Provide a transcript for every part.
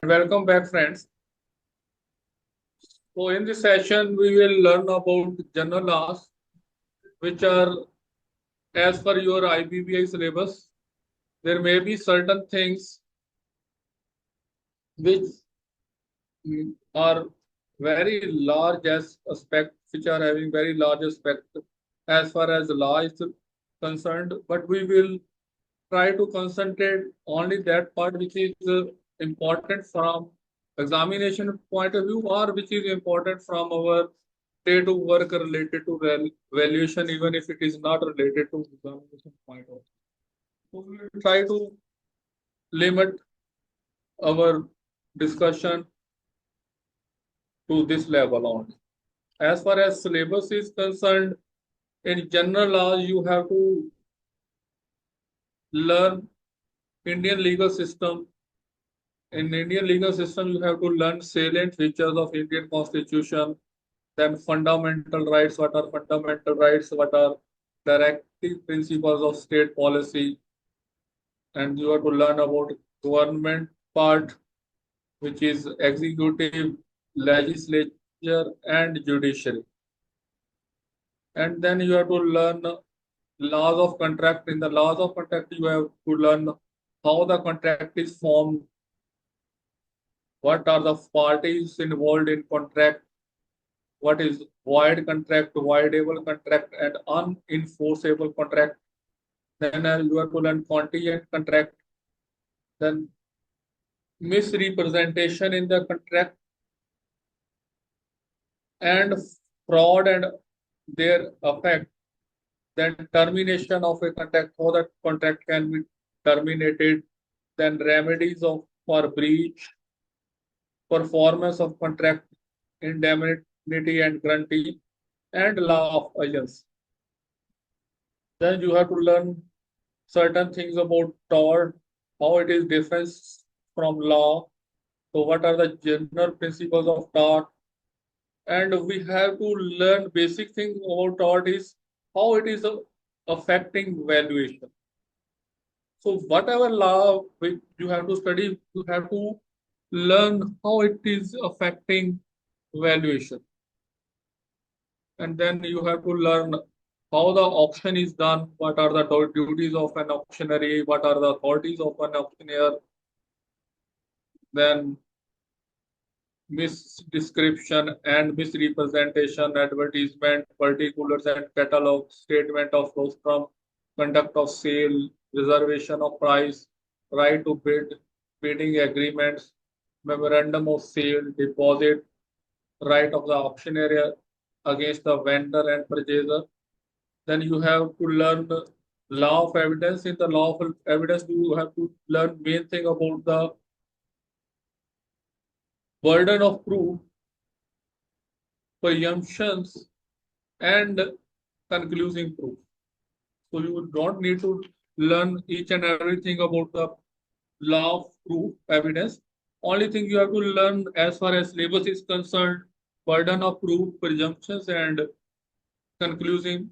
Welcome back, friends. So, in this session, we will learn about general laws, which are as per your IBBI syllabus. There may be certain things which are very large as aspect, which are having very large aspect as far as the law is concerned, but we will try to concentrate only that part which is important from examination point of view or which is important from our day to work related to valuation, even if it is not related to examination point of view. So we will try to limit our discussion to this level only. As far as syllabus is concerned, in general law, you have to learn Indian legal system. In Indian legal system, you have to learn salient features of Indian Constitution, then fundamental rights, what are fundamental rights, what are directive principles of state policy, and you have to learn about government part, which is executive, legislature, and judiciary. And then you have to learn laws of contract. In the laws of contract, you have to learn how the contract is formed, what are the parties involved in contract, what is void contract, voidable contract, and unenforceable contract. Then you have to learn contingent contract, then misrepresentation in the contract, and fraud and their effect. Then termination of a contract, how that contract can be terminated. Then remedies for breach, performance of contract, indemnity and guarantee, and law of agents. Then you have to learn certain things about tort, how it is different from law. So what are the general principles of tort? And we have to learn basic thing about tort is how it is affecting valuation. So whatever law you have to study, you have to learn how it is affecting valuation. And then you have to learn how the auction is done, what are the duties of an auctioneer, what are the authorities of an auctioneer, then misdescription and misrepresentation, advertisement, particulars and catalog, statement of loss from conduct of sale, reservation of price, right to bid, bidding agreements, memorandum of sale, deposit, right of the auctioneer against the vendor and purchaser. Then you have to learn law of evidence. In the law of evidence, you have to learn main thing about the burden of proof, presumptions, and conclusive proof. So you don't need to learn each and everything about the law of proof evidence. Only thing you have to learn as far as syllabus is concerned, burden of proof, presumptions, and conclusive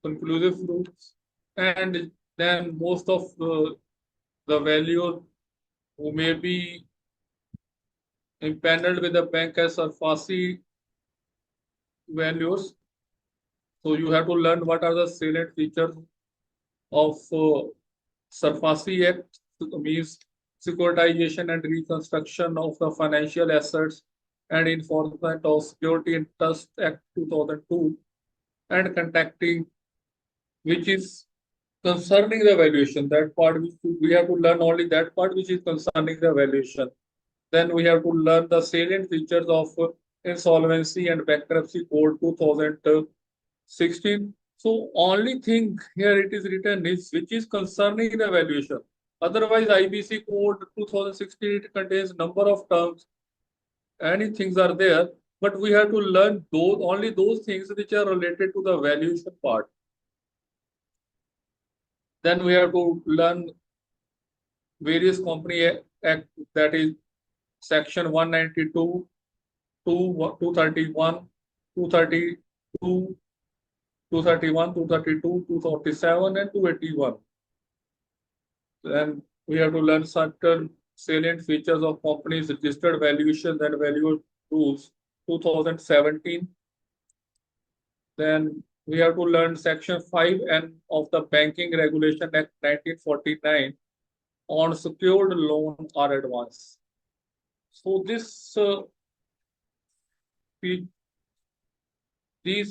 conclusive proofs. And then most of the value who may be impaneled with the bank as SARFAESI values. So you have to learn what are the salient features of SARFAESI Act, means securitization and reconstruction of the financial assets and enforcement of Security and Trust Act 2002, and contracting, which is concerning the valuation. That part which we have to learn only that part which is concerning the valuation. Then we have to learn the salient features of Insolvency and Bankruptcy Code 2016. So only thing here it is written is which is concerning the valuation. Otherwise, IBC Code 2016 it contains number of terms. Any things are there, but we have to learn those only those things which are related to the valuation part. Then we have to learn various company act, that is section 192, 231, 232, 231, 232, 247, and 281. Then we have to learn certain Salient Features of Companies Registered Valuations and Value Rules, 2017. Then we have to learn Section 5N of the Banking Regulation Act 1949 on secured loan or advance. So these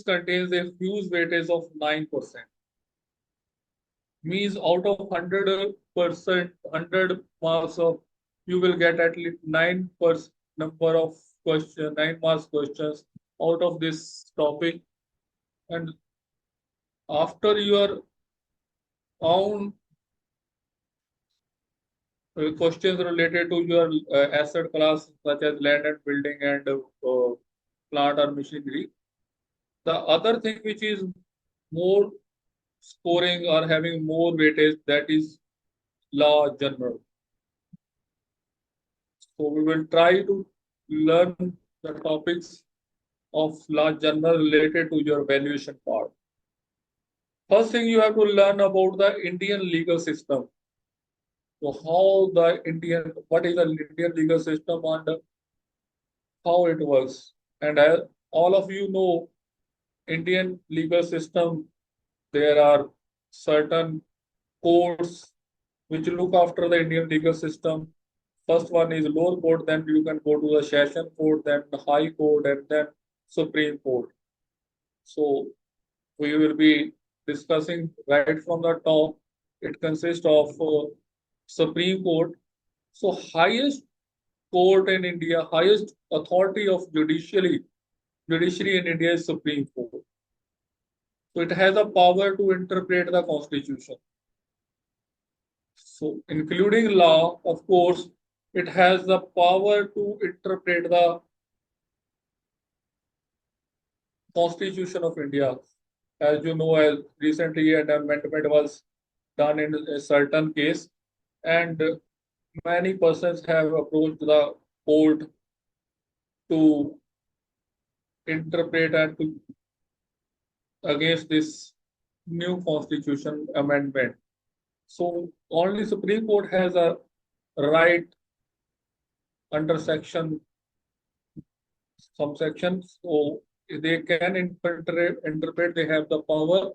contains a fuse weightage of 9%. Means out of 100%, 100 marks of, you will get at least 9% number of questions, 9 marks questions out of this topic. And after your own questions related to your asset class, such as land and building and plant or machinery. The other thing which is more scoring or having more weightage, that is law general. So we will try to learn the topics of law general related to your valuation part. First thing, you have to learn about the Indian legal system. So what is the Indian legal system and how it works. And as all of you know, Indian legal system, there are certain courts which look after the Indian legal system. First one is lower court, then you can go to the session court, then the high court, and then Supreme Court. So we will be discussing right from the top. It consists of Supreme Court. So highest court in India, highest authority of judiciary in India is Supreme Court. So it has a power to interpret the Constitution. So including law, of course, it has the power to interpret the Constitution of India. As you know, as recently an amendment was done in a certain case, and many persons have approached the court to interpret and to against this new Constitution amendment. So only Supreme Court has a right under some sections, so they can interpret, they have the power,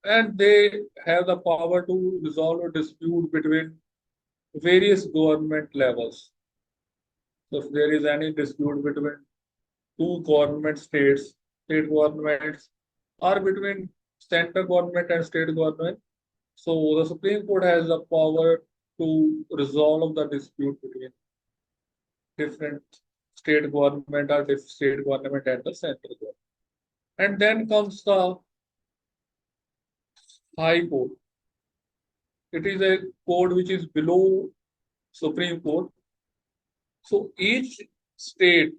and they have the power to resolve a dispute between various government levels. So if there is any dispute between two state governments, or between central government and state government, so the Supreme Court has the power to resolve the dispute between different state government or state government and the central government. And then comes the High Court. It is a court which is below Supreme Court. So each state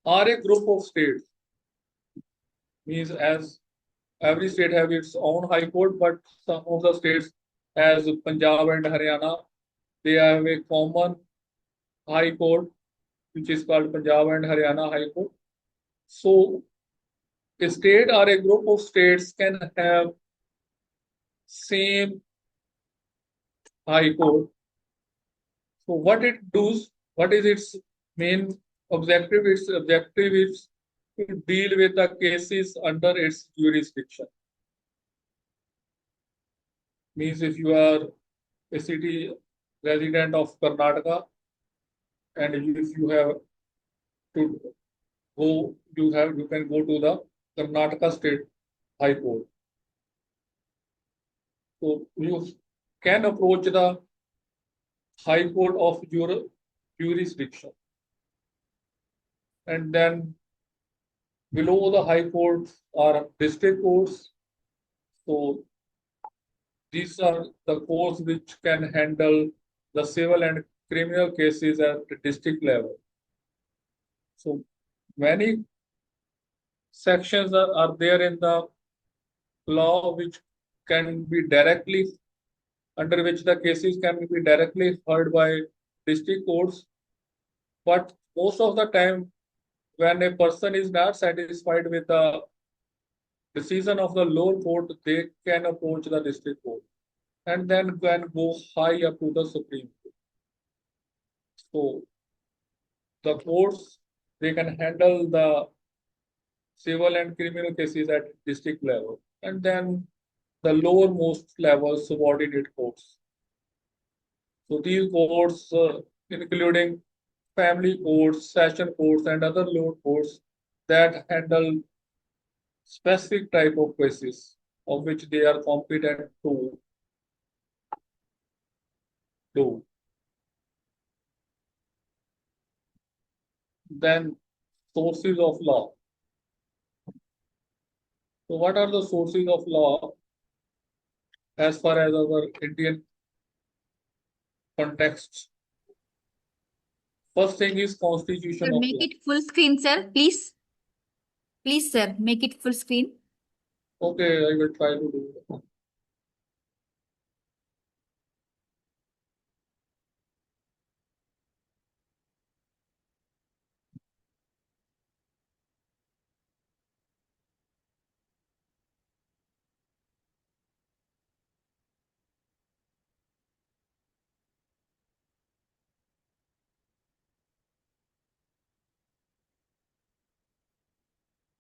or a group of states, means as every state have its own high court, but some of the states, as Punjab and Haryana, they have a common high court, which is called Punjab and Haryana High Court. So a state or a group of states can have same high court. So what it does, what is its main objective? Its objective is to deal with the cases under its jurisdiction. Means if you are a city resident of Karnataka, and if you have to go, you can go to the Karnataka State High Court. So you can approach the High Court of your jurisdiction. And then below the High Court are district courts. So these are the courts which can handle the civil and criminal cases at the district level. So many sections are there in the law which can be directly, under which the cases can be directly heard by district courts. But most of the time, when a person is not satisfied with the decision of the lower court, they can approach the district court and then can go high up to the Supreme Court. So the courts, they can handle the civil and criminal cases at district level, and then the lowermost level subordinate courts. So these courts, including family courts, session courts, and other lower courts that handle specific type of cases of which they are competent to do. Then sources of law. So what are the sources of law as far as our Indian context? First thing is Sir, constitution of make law. it full screen, sir, please. Please, sir, make it full screen. Okay, I will try to do that.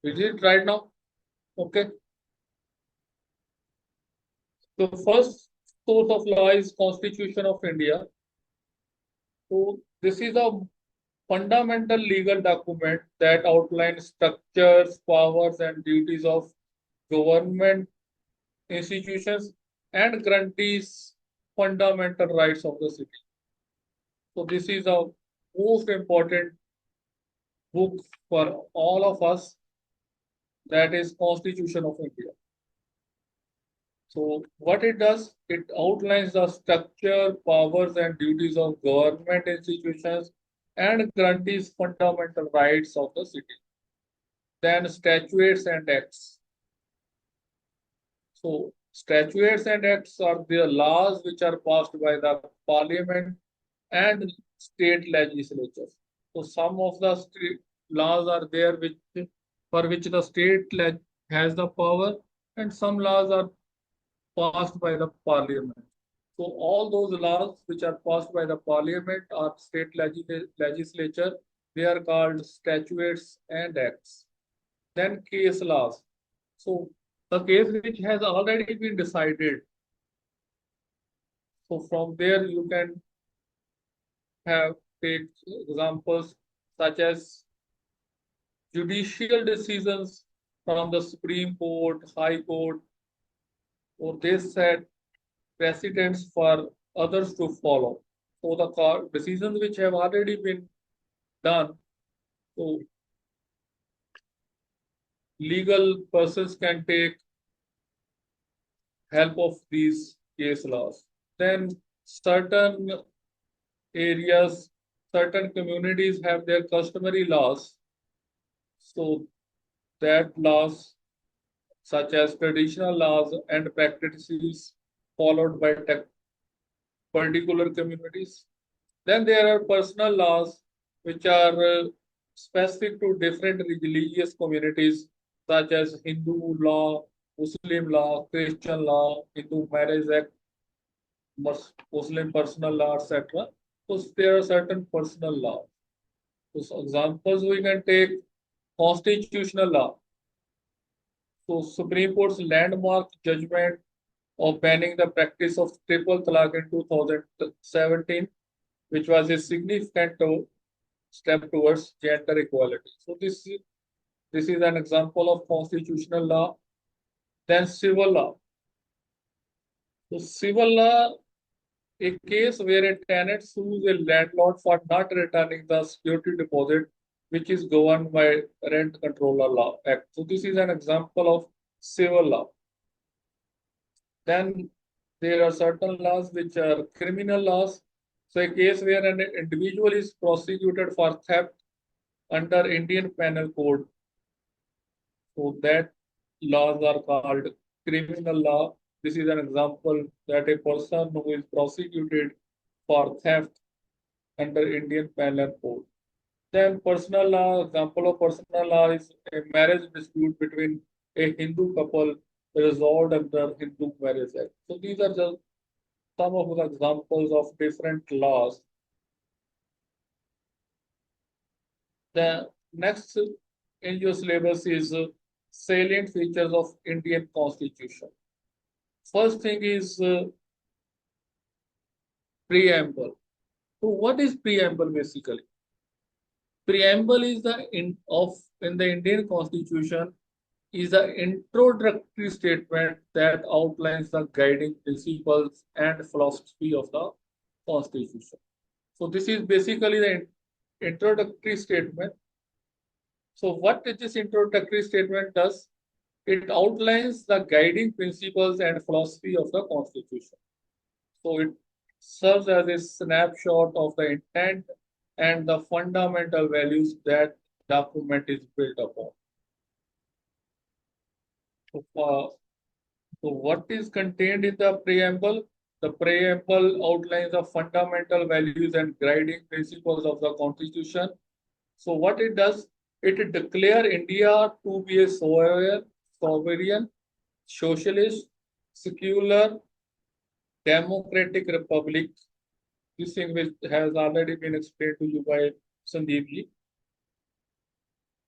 Is it right now? Okay. The first source of law is Constitution of India. So this is a fundamental legal document that outlines structures, powers, and duties of government institutions and guarantees fundamental rights of the city. So this is a most important book for all of us, that is Constitution of India. So what it does, it outlines the structure, powers, and duties of government institutions and guarantees fundamental rights of the city. Then statutes and acts. So statutes and acts are the laws which are passed by the parliament and state legislatures. So some of the laws are there which for which the has the power, and some laws are passed by the parliament. So all those laws which are passed by the parliament or state legislature, they are called statutes and acts. Then case laws. So the case which has already been decided. So from there you can have take examples such as judicial decisions from the Supreme Court, High Court, or they set precedents for others to follow. So the decisions which have already been done, so legal persons can take help of these case laws. Then certain areas, certain communities have their customary laws. So that laws, such as traditional laws and practices followed by particular communities. Then there are personal laws which are specific to different religious communities, such as Hindu law, Muslim law, Christian law, Hindu Marriage Act, Muslim personal law, etc. So there are certain personal laws. So examples we can take constitutional law. So Supreme Court's landmark judgment of banning the practice of triple talaq in 2017, which was a significant step towards gender equality. So this is an example of constitutional law. Then civil law. So civil law, a case where a tenant sues a landlord for not returning the security deposit, which is governed by Rent Controller Law Act. So this is an example of civil law. Then there are certain laws which are criminal laws. So a case where an individual is prosecuted for theft under Indian Penal Code. So that laws are called criminal law. This is an example that a person who is prosecuted for theft under Indian Penal Code. Then personal law, example of personal law is a marriage dispute between a Hindu couple resolved under Hindu Marriage Act. So these are just some of the examples of different laws The next in your syllabus is salient features of Indian Constitution. First thing is preamble. So what is preamble basically? Preamble is in the Indian Constitution is the introductory statement that outlines the guiding principles and philosophy of the Constitution. So this is basically the introductory statement. So what this introductory statement does, it outlines the guiding principles and philosophy of the Constitution. So it serves as a snapshot of the intent and the fundamental values that document is built upon. So what is contained in the preamble? The preamble outlines the fundamental values and guiding principles of the Constitution. So what it does, it declares India to be a sovereign, socialist, secular, democratic republic. This thing which has already been explained to you by Sandeep ji,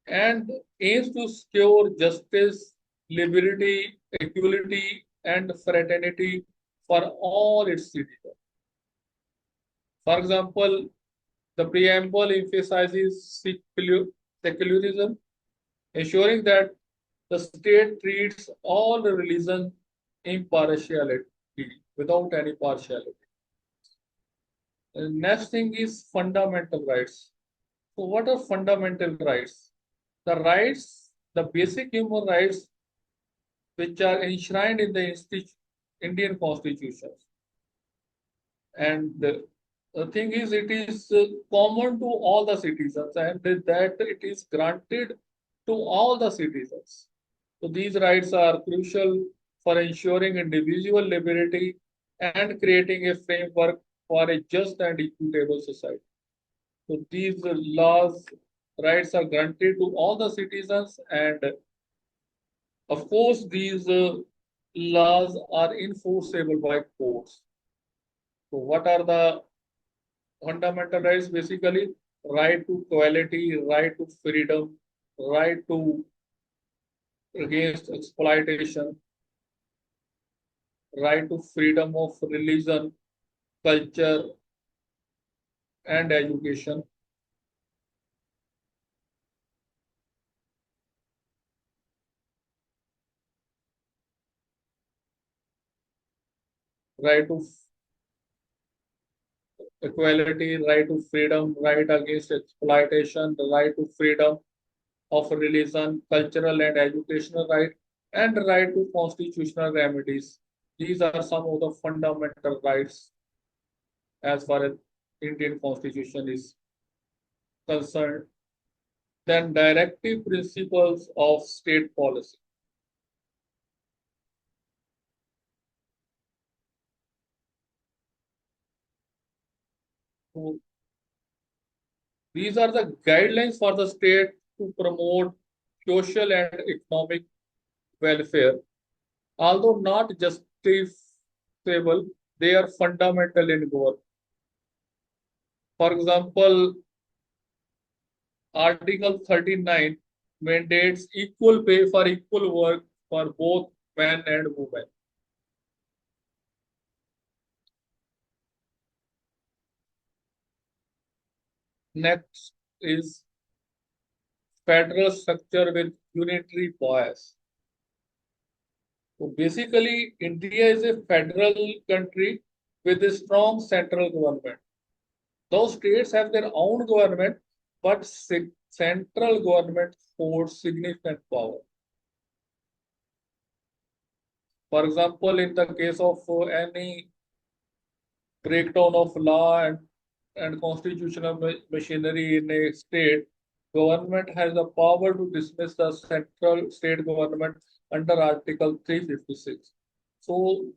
and aims to secure justice, liberty, equality, and fraternity for all its citizens. For example, the preamble emphasizes secularism, ensuring that the state treats all religion impartiality without any partiality. The next thing is fundamental rights. So what are fundamental rights? The rights, the basic human rights which are enshrined in the Indian Constitution. And the thing is, it is common to all the citizens, and that it is granted to all the citizens. So these rights are crucial for ensuring individual liberty and creating a framework for a just and equitable society. So these rights are granted to all the citizens, and of course, these laws are enforceable by courts. So what are the fundamental rights? Basically, right to equality, right to freedom, right to against exploitation, right to freedom of religion, culture, and education, right to equality, right to freedom, right against exploitation, the right to freedom of religion, cultural and educational right, and right to constitutional remedies. These are some of the fundamental rights as far as Indian Constitution is concerned. Then directive principles of state policy. So these are the guidelines for the state to promote social and economic welfare. Although not justifiable, they are fundamental in government. For example, Article 39 mandates equal pay for equal work for both men and women. Next is federal structure with unitary bias. So basically, India is a federal country with a strong central government. Those states have their own government, but central government holds significant power. For example, in the case of any breakdown of law and constitutional machinery in a state, government has the power to dismiss the central state government under Article 356. So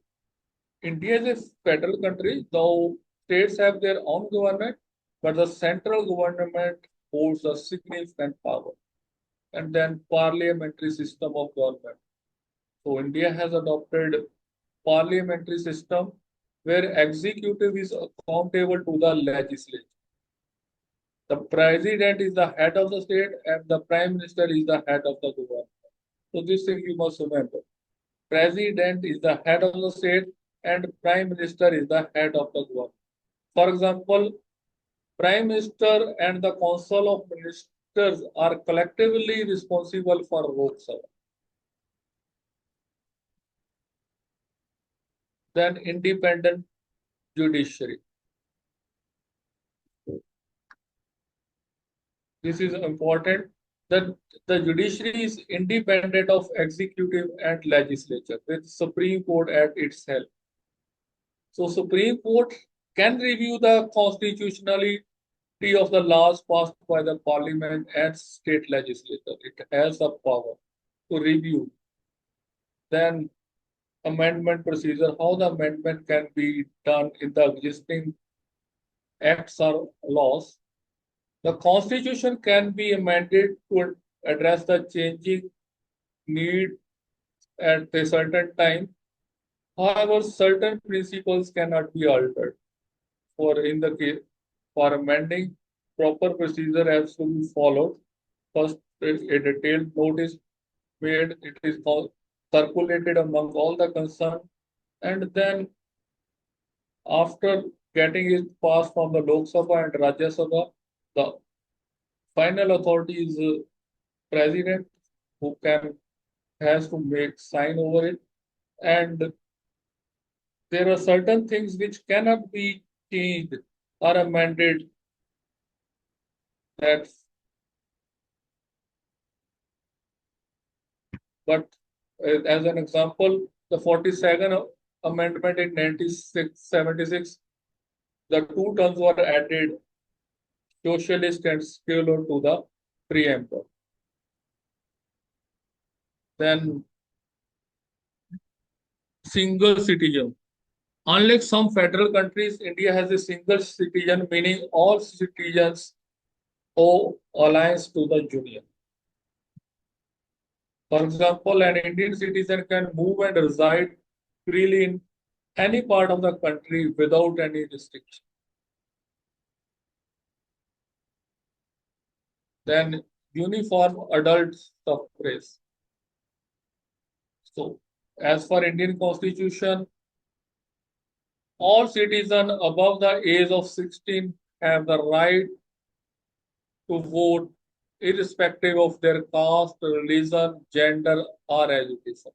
India is a federal country, though states have their own government, but the central government holds a significant power. And then parliamentary system of government. So India has adopted parliamentary system where executive is accountable to the legislature. The president is the head of the state and the prime minister is the head of the government. So this thing you must remember. President is the head of the state and prime minister is the head of the government. For example, prime minister and the council of ministers are collectively responsible for Lok Sabha. Then independent judiciary. This is important that the judiciary is independent of executive and legislature with Supreme Court at its help. So Supreme Court can review the constitutionality of the laws passed by the parliament and state legislature. It has the power to review. Then amendment procedure, how the amendment can be done in the existing acts or laws. The constitution can be amended to address the changing need at a certain time. However, certain principles cannot be altered. For in the case for amending, proper procedure has to be followed. First, a detailed notice made. It is circulated among all the concerned, and then after getting it passed from the Lok Sabha and Rajya Sabha, the final authority is president who has to make sign over it, and there are certain things which cannot be changed or amended. That, but as an example, the 42nd amendment in 1976, the two terms were added, socialist and secular, to the preamble. Then single citizen. Unlike some federal countries, India has a single citizen, meaning all citizens owe alliance to the union. For example, an Indian citizen can move and reside freely in any part of the country without any restriction. Then uniform adult suffrage. So, as for Indian Constitution, all citizens above the age of 16 have the right to vote irrespective of their caste, religion, gender, or education.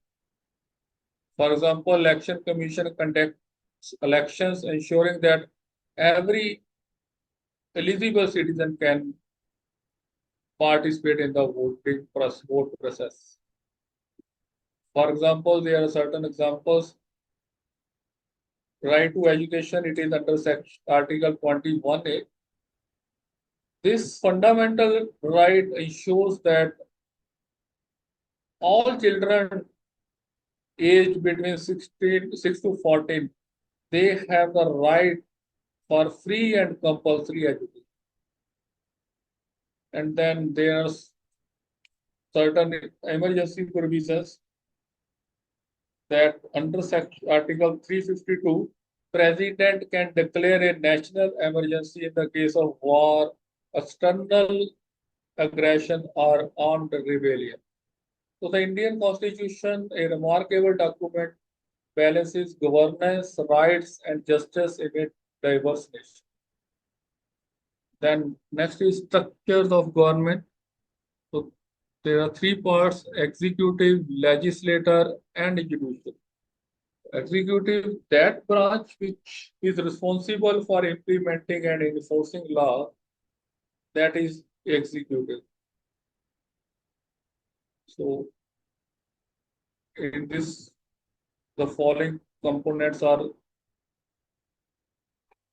For example, Election Commission conducts elections ensuring that every eligible citizen can participate in the vote process. For example, there are certain examples. Right to education, it is under Article 21A. This fundamental right ensures that all children aged between 6 to 14, they have the right for free and compulsory education. And then there are certain emergency provisions that under Article 352, President can declare a national emergency in the case of war, external aggression, or armed rebellion. So the Indian Constitution, a remarkable document, balances governance, rights, and justice in a diverse nation. Then next is structures of government. So there are three parts: executive, legislature, and judicial. Executive, that branch which is responsible for implementing and enforcing law, that is executive. So in this, the following components are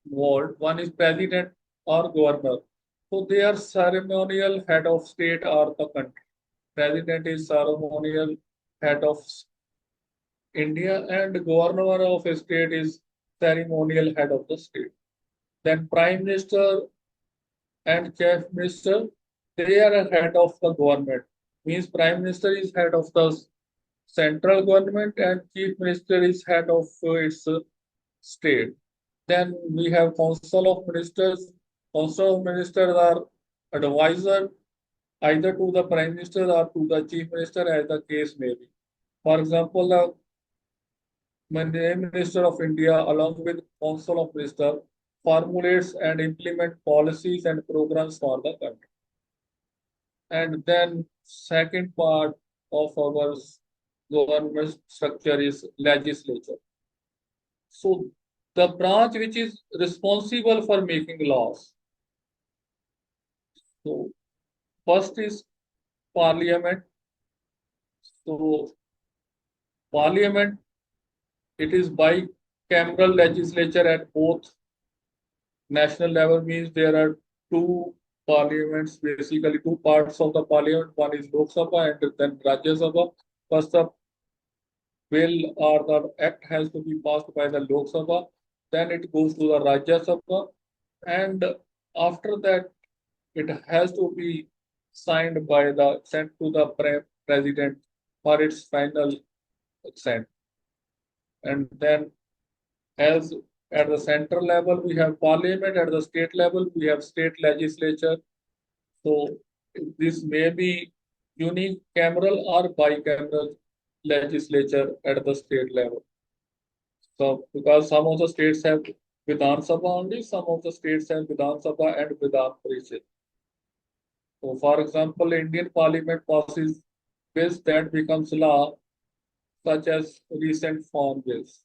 involved. One is president or governor. So they are ceremonial head of state or the country. President is ceremonial head of India and governor of a state is ceremonial head of the state. Then prime minister and chief minister, they are a head of the government. Means prime minister is head of the central government and chief minister is head of its state. Then we have council of ministers. Council of Ministers are advisor either to the Prime Minister or to the Chief Minister as the case may be. For example, the Prime Minister of India along with Council of Ministers formulates and implement policies and programs for the country. And then second part of our government structure is legislature. So the branch which is responsible for making laws. So first is parliament. So parliament, it is bicameral legislature at both national level, means there are two parliaments, basically two parts of the parliament. One is Lok Sabha and then Rajya Sabha. First the bill or the act has to be passed by the Lok Sabha, then it goes to the Rajya Sabha, and after that it has to be signed by the sent to the president for its final consent. And then as at the central level we have parliament, at the state level we have state legislature. So this may be unicameral or bicameral legislature at the state level. So because some of the states have Vidhan Sabha only, some of the states have Vidhan Sabha and Vidhan Parishad. So for example, Indian Parliament passes bills that becomes law, such as recent farm bills.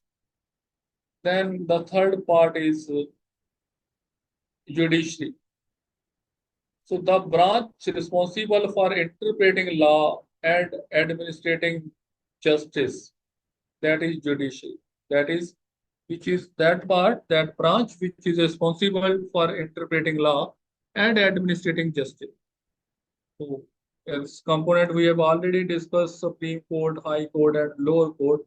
Then the third part is judiciary. So the branch responsible for interpreting law and administrating justice, that is judiciary. That is, which is that part, that branch which is responsible for interpreting law and administrating justice. So as component we have already discussed Supreme Court, High Court and Lower Court.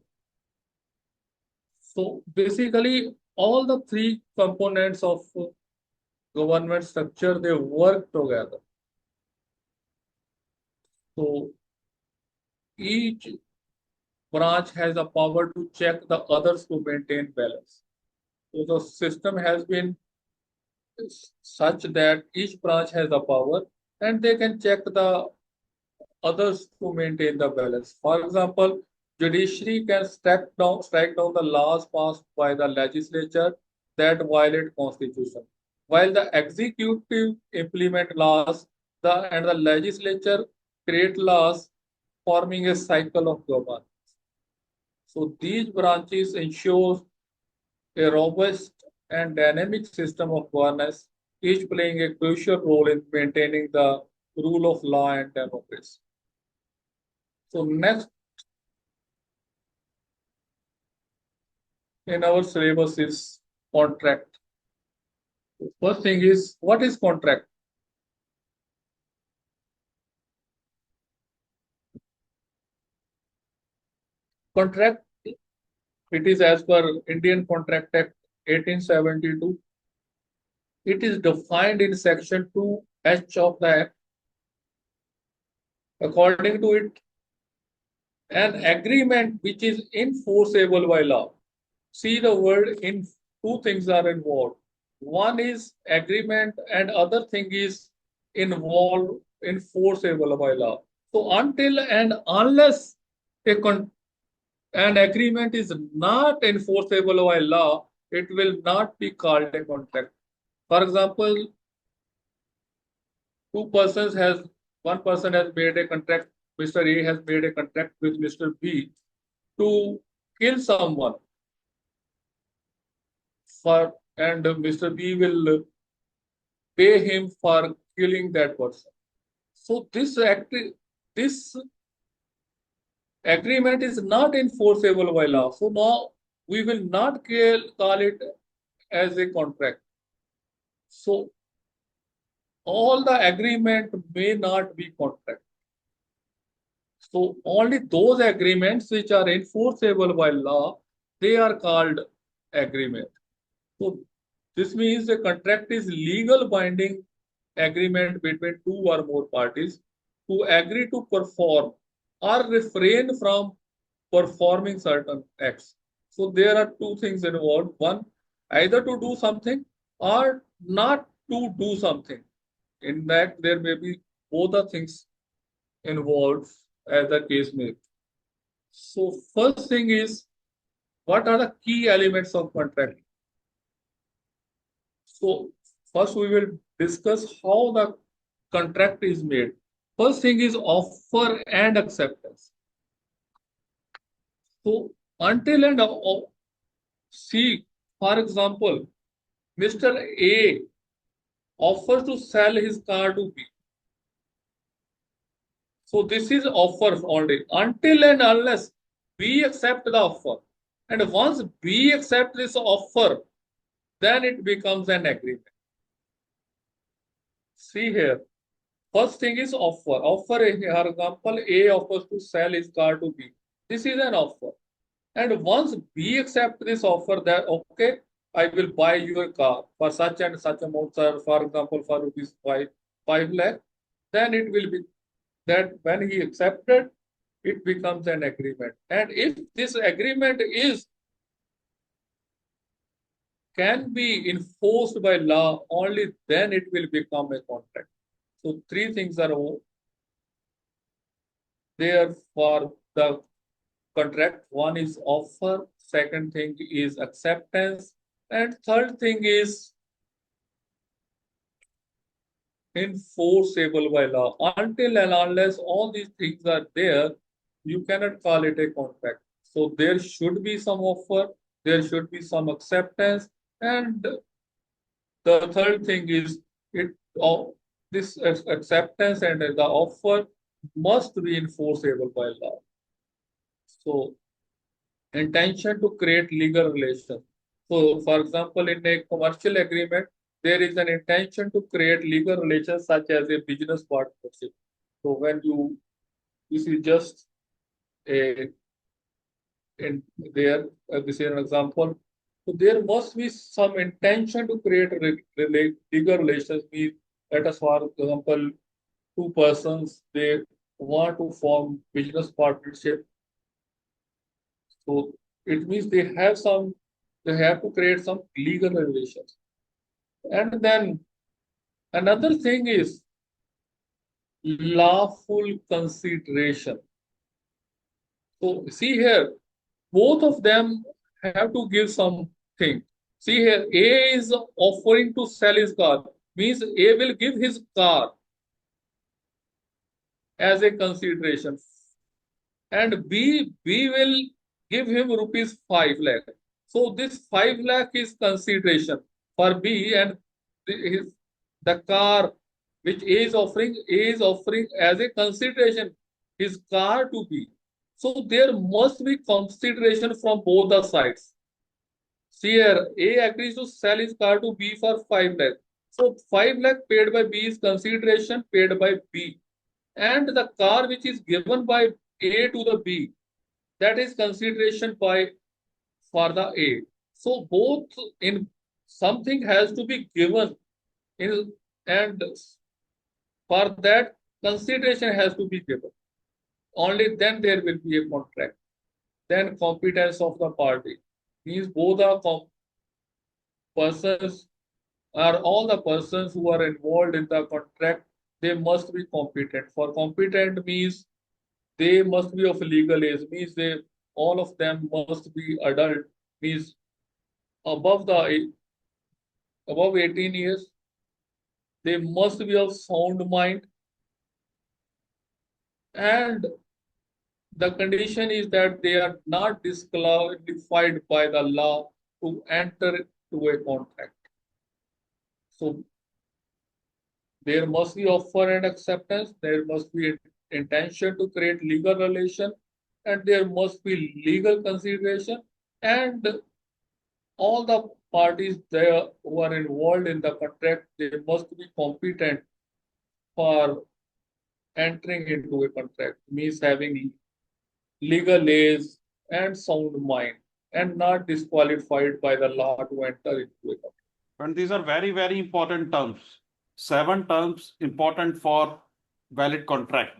So basically all the three components of government structure, they work together. So each branch has the power to check the others to maintain balance. So the system has been such that each branch has the power and they can check the others to maintain the balance. For example, judiciary can strike down the laws passed by the legislature that violate constitution, while the executive implement laws, and the legislature create laws, forming a cycle of governance. So these branches ensure a robust and dynamic system of governance, each playing a crucial role in maintaining the rule of law and democracy. So next in our syllabus is contract. First thing is, what is contract? Contract, it is as per Indian Contract Act 1872. It is defined in section 2H of the Act. According to it, an agreement which is enforceable by law. See the word in, two things are involved. One is agreement and other thing is involved, enforceable by law. So until and unless an agreement is not enforceable by law, it will not be called a contract. For example, one person has made a contract, Mr. A has made a contract with Mr. B to kill someone, and Mr. B will pay him for killing that person. So this agreement is not enforceable by law. So now we will not call it as a contract. So all the agreement may not be contract. So only those agreements which are enforceable by law, they are called agreement. So this means a contract is legal binding agreement between two or more parties who agree to perform or refrain from performing certain acts. So there are two things involved. One, either to do something or not to do something. In fact, there may be both the things involved as the case may be. So first thing is, what are the key elements of contract? So first we will discuss how the contract is made. First thing is offer and acceptance. So until and see, for example, Mr. A offers to sell his car to B. So this is offer only until and unless B accept the offer. And once B accept this offer, then it becomes an agreement. See here, first thing is offer. Offer, for example, A offers to sell his car to B. This is an offer. And once B accept this offer, that okay, I will buy your car for such and such amount, for example, for rupees 5 lakh, then it will be that when he accepted, it becomes an agreement. And if this agreement can be enforced by law, only then it will become a contract. So three things are there for the contract. One is offer, second thing is acceptance, and third thing is enforceable by law. Until and unless all these things are there, you cannot call it a contract. So there should be some offer, there should be some acceptance, and the third thing is this acceptance and the offer must be enforceable by law. So intention to create legal relations. So for example, in a commercial agreement, there is an intention to create legal relations such as a business partnership. So when this is just a in there, this is an example. So there must be some intention to create legal relations. Means, let us, for example, two persons, they want to form business partnership. So it means they have to create some legal relations. And then another thing is lawful consideration. So see here, both of them have to give something. See here, A is offering to sell his car, means A will give his car as a consideration, and B will give him rupees 5 lakh. So this 5 lakh is consideration for B, and the car which A is offering as a consideration his car to B. So there must be consideration from both the sides. See here, A agrees to sell his car to B for 5 lakh. So 5 lakh paid by B is consideration paid by B. And the car which is given by A to the B, that is consideration for the A. So both in something has to be given and for that consideration has to be given. Only then there will be a contract. Then competence of the party means both are persons are all the persons who are involved in the contract, they must be competent. For competent means they must be of legal age, means all of them must be adult, means above 18 years. They must be of sound mind, and the condition is that they are not disqualified by the law to enter into a contract. So there must be offer and acceptance, there must be intention to create legal relation, and there must be legal consideration, and all the parties there who are involved in the contract, they must be competent for entering into a contract, means having legal age and sound mind, and not disqualified by the law to enter into a contract. And these are very, very important terms. 7 terms important for valid contract.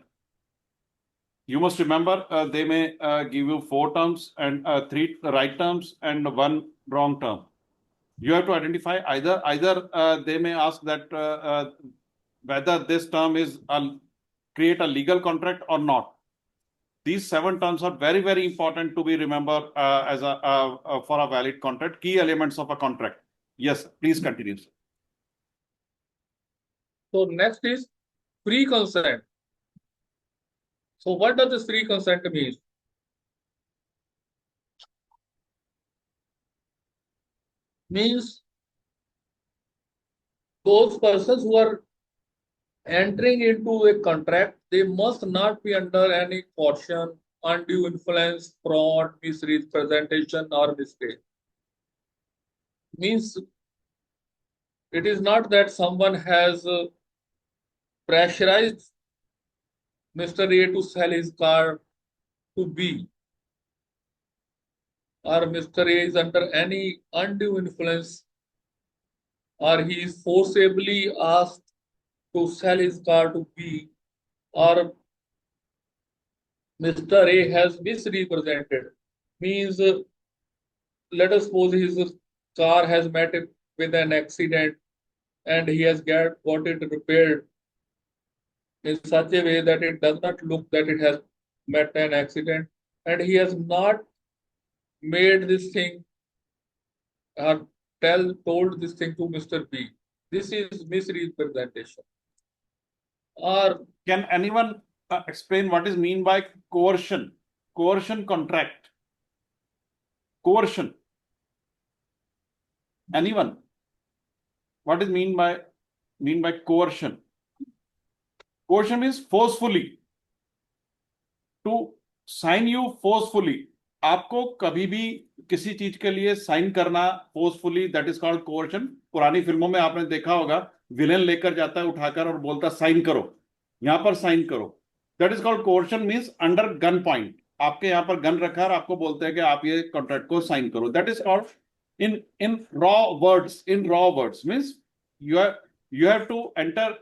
You must remember they may give you 4 terms and 3 right terms and 1 wrong term. You have to identify either they may ask that whether this term is create a legal contract or not. These 7 terms are very, very important to be remembered as for a valid contract, key elements of a contract. Yes, please continue, sir. So next is free consent. So what does this free consent mean? Means those persons who are entering into a contract, they must not be under any coercion, undue influence, fraud, misrepresentation, or mistake. Means it is not that someone has pressurized Mr. A to sell his car to B, or Mr. A is under any undue influence, or he is forcibly asked to sell his car to B, or Mr. A has misrepresented. Means, let us suppose his car has met with an accident and he has got it repaired in such a way that it does not look that it has met an accident, and he has not made this thing or told this thing to Mr. B. This is misrepresentation. Or can anyone explain what is mean by coercion? Coercion contract. Coercion. Anyone? What is mean by coercion? Coercion means forcefully. To sign you forcefully. आपको कभी भी किसी चीज के लिए sign करना forcefully, that is called coercion. पुरानी फिल्मों में आपने देखा होगा, विलेन लेकर जाता है उठाकर और बोलता साइन करो, यहां पर साइन करो. That is called coercion. Means under gun point. आपके यहां पर गन रखा है और आपको बोलते हैं कि आप ये कॉन्ट्रैक्ट को साइन करो. That is called in raw words. In raw words means you have to enter.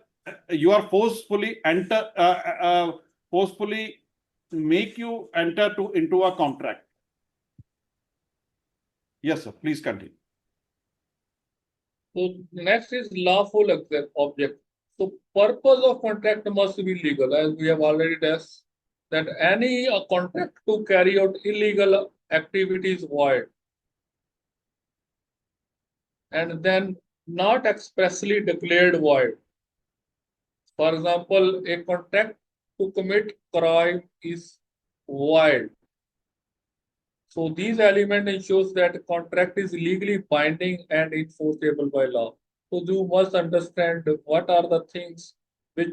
You are forcefully make you enter into a contract. Yes, sir. Please continue. so next is lawful object. So purpose of contract must be legal, as we have already discussed that any contract to carry out illegal activities void, and then not expressly declared void. For example, a contract to commit crime is void. So these elements ensures that a contract is legally binding and enforceable by law. So you must understand what are the things which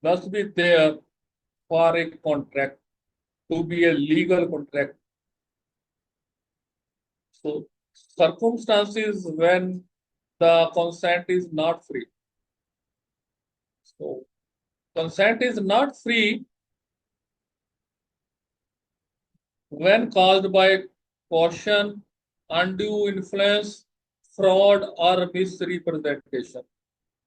must be there for a contract to be a legal contract. So circumstances when the consent is not free. So consent is not free when caused by coercion, undue influence, fraud, or misrepresentation.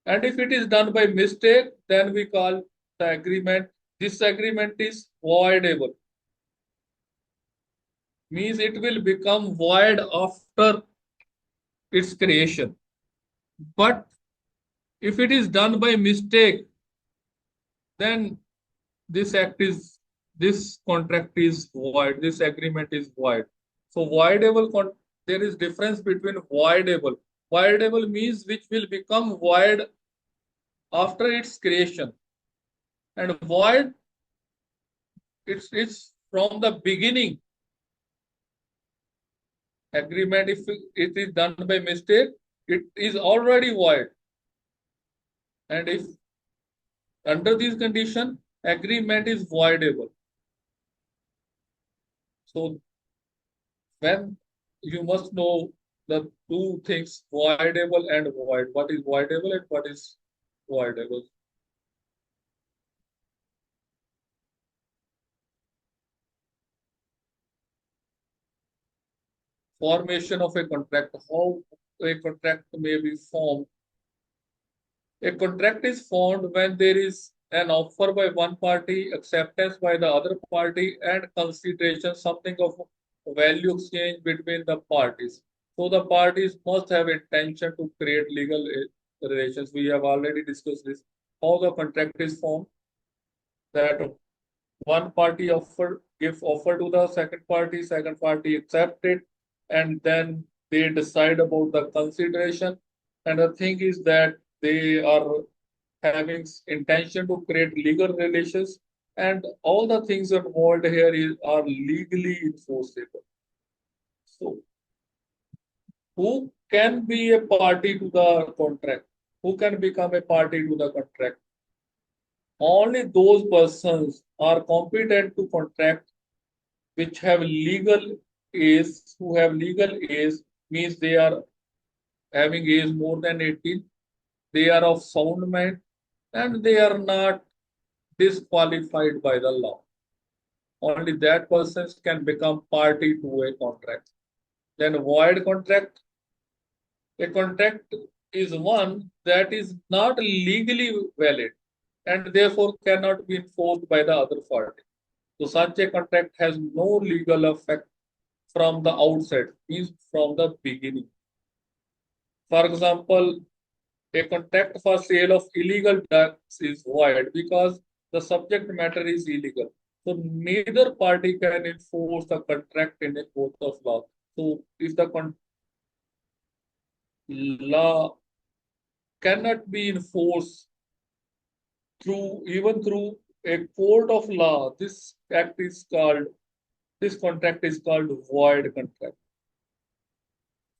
And if it is done by mistake, then we call the agreement. This agreement is voidable. Means it will become void after its creation. But if it is done by mistake, then this contract is void, this agreement is void. So voidable, there is difference between voidable. Voidable means which will become void after its creation. And void, it's from the beginning. Agreement, if it is done by mistake, it is already void. And if under this condition, agreement is voidable. So when you must know the two things, voidable and void. What is voidable and what is voidable? Formation of a contract, how a contract may be formed. A contract is formed when there is an offer by one party, acceptance by the other party, and consideration, something of value exchange between the parties. So the parties must have intention to create legal relations. We have already discussed this. How the contract is formed, that one party gives offer to the second party accept it, and then they decide about the consideration. And the thing is that they are having intention to create legal relations, and all the things involved here are legally enforceable. So, who can be a party to the contract? Who can become a party to the contract? Only those persons are competent to contract which have legal age, who have legal age, means they are having age more than 18, they are of sound mind, and they are not disqualified by the law. Only that persons can become party to a contract. Then void contract. A contract is one that is not legally valid and therefore cannot be enforced by the other party. So such a contract has no legal effect from the outset, means from the beginning. For example, a contract for sale of illegal drugs is void because the subject matter is illegal. So neither party can enforce the contract in a court of law. So if the law cannot be enforced through a court of law, this contract is called void contract.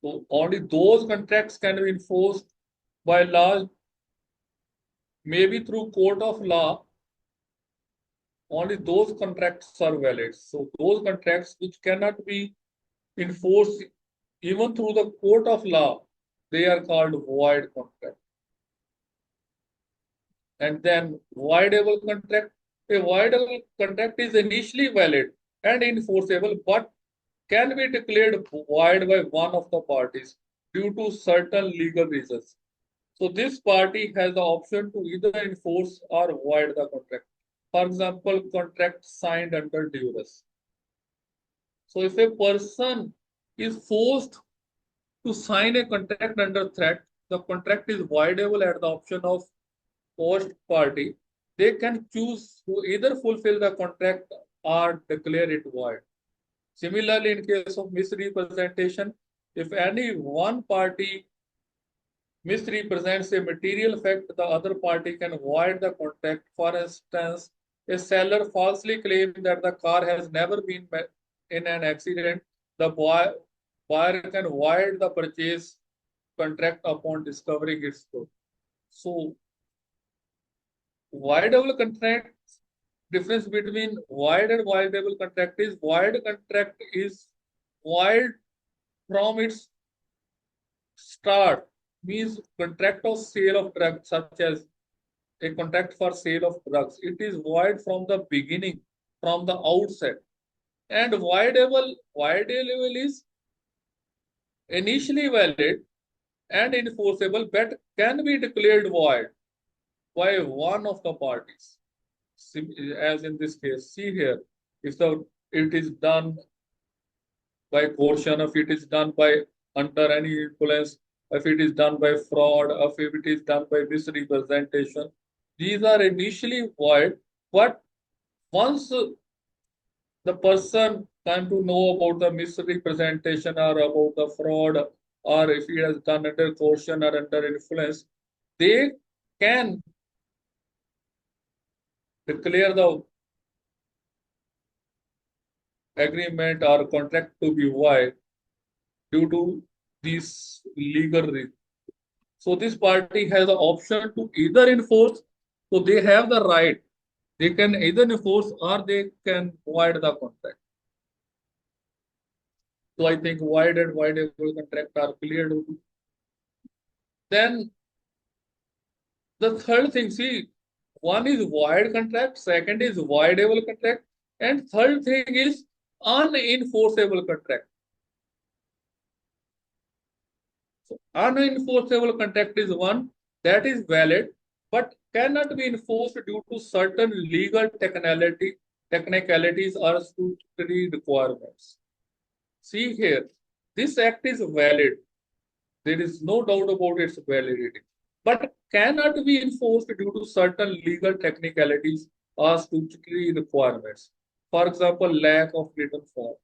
So only those contracts can be enforced by law, maybe through court of law. Only those contracts are valid. So those contracts which cannot be enforced even through the court of law, they are called void contract. And then voidable contract. A voidable contract is initially valid and enforceable, but can be declared void by one of the parties due to certain legal reasons. So this party has the option to either enforce or void the contract. For example, contract signed under duress. So if a person is forced to sign a contract under threat, the contract is voidable at the option of forced party. They can choose to either fulfill the contract or declare it void. Similarly, in case of misrepresentation, if any one party misrepresents a material fact, the other party can void the contract. For instance, a seller falsely claims that the car has never been in an accident. The buyer can void the purchase contract upon discovering its truth. So, voidable contract, difference between void and voidable contract is void contract is void from its start, means contract of sale of drugs, such as a contract for sale of drugs. It is void from the beginning, from the outset. And voidable is initially valid and enforceable, but can be declared void by one of the parties. As in this case, see here, if it is done by coercion, if it is done by under any influence, if it is done by fraud, if it is done by misrepresentation, these are initially void, but once the person come to know about the misrepresentation or about the fraud, or if he has done under coercion or under influence, they can declare the agreement or contract to be void due to these legal reasons. So this party has the option to either enforce, so they have the right. They can either enforce or they can void the contract. So I think void and voidable contract are clear. Then the third thing, see, one is void contract, second is voidable contract, and third thing is unenforceable contract. So unenforceable contract is one that is valid but cannot be enforced due to certain legal technicalities or statutory requirements. See here, this act is valid. There is no doubt about its validity, but cannot be enforced due to certain legal technicalities or statutory requirements. For example, lack of written form.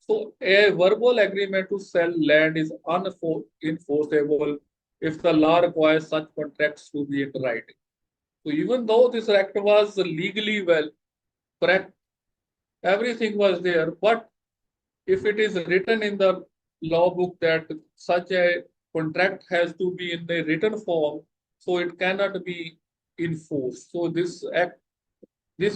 So a verbal agreement to sell land is unenforceable if the law requires such contracts to be in writing. So even though this act was legally well correct, everything was there, but if it is written in the law book that such a contract has to be in the written form, so it cannot be enforced. So this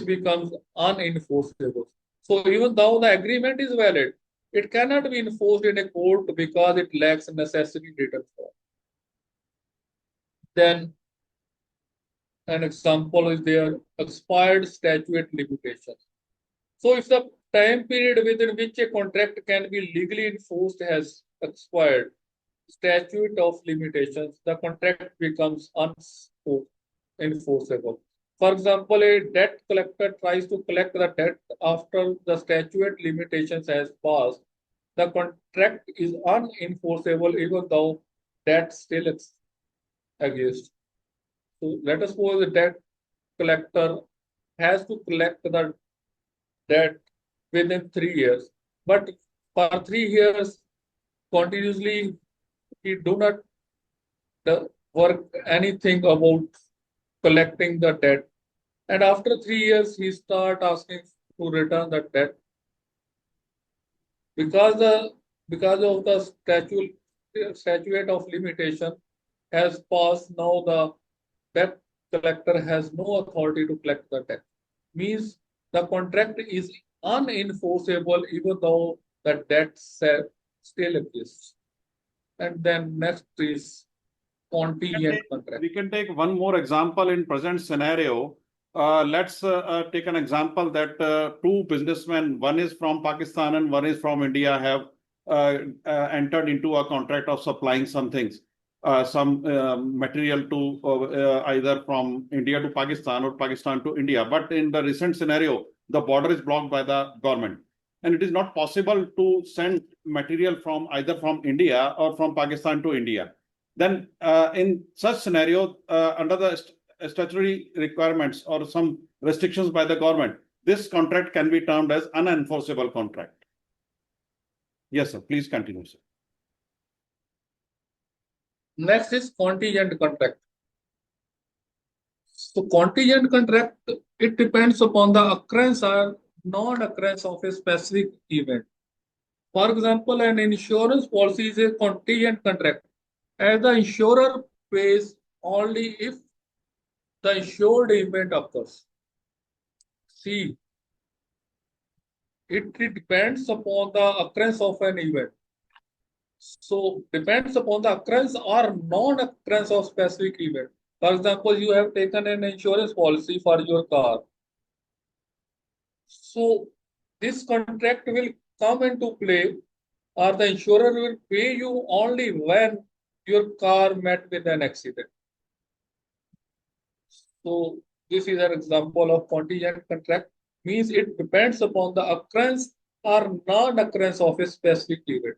becomes unenforceable. So even though the agreement is valid, it cannot be enforced in a court because it lacks necessary written form. Then an example is there, expired statute limitations. So if the time period within which a contract can be legally enforced has expired, statute of limitations, the contract becomes unenforceable. For example, a debt collector tries to collect the debt after the statute limitations has passed. The contract is unenforceable even though debt still exists. So let us suppose the debt collector has to collect the debt within 3 years, but for 3 years continuously he do not work anything about collecting the debt, and after 3 years he start asking to return the debt because of the statute of limitation has passed. Now the debt collector has no authority to collect the debt, means the contract is unenforceable even though the debt still exists. And then next is contingent contract. We can take one more example in present scenario. Let's take an example that two businessmen, one is from Pakistan and one is from India, have entered into a contract of supplying some things, some material to either from India to Pakistan or Pakistan to India. But in the recent scenario, the border is blocked by the government, and it is not possible to send material from either from India or from Pakistan to India. Then in such scenario, under the statutory requirements or some restrictions by the government, this contract can be termed as unenforceable contract. Yes, sir. Please continue, sir. Next is contingent contract. So contingent contract, it depends upon the occurrence or non-occurrence of a specific event. For example, an insurance policy is a contingent contract, as the insurer pays only if the insured event occurs. C. It depends upon the occurrence of an event. So depends upon the occurrence or non-occurrence of specific event. For example, you have taken an insurance policy for your car. So this contract will come into play, or the insurer will pay you only when your car met with an accident. So this is an example of contingent contract, means it depends upon the occurrence or non-occurrence of a specific event.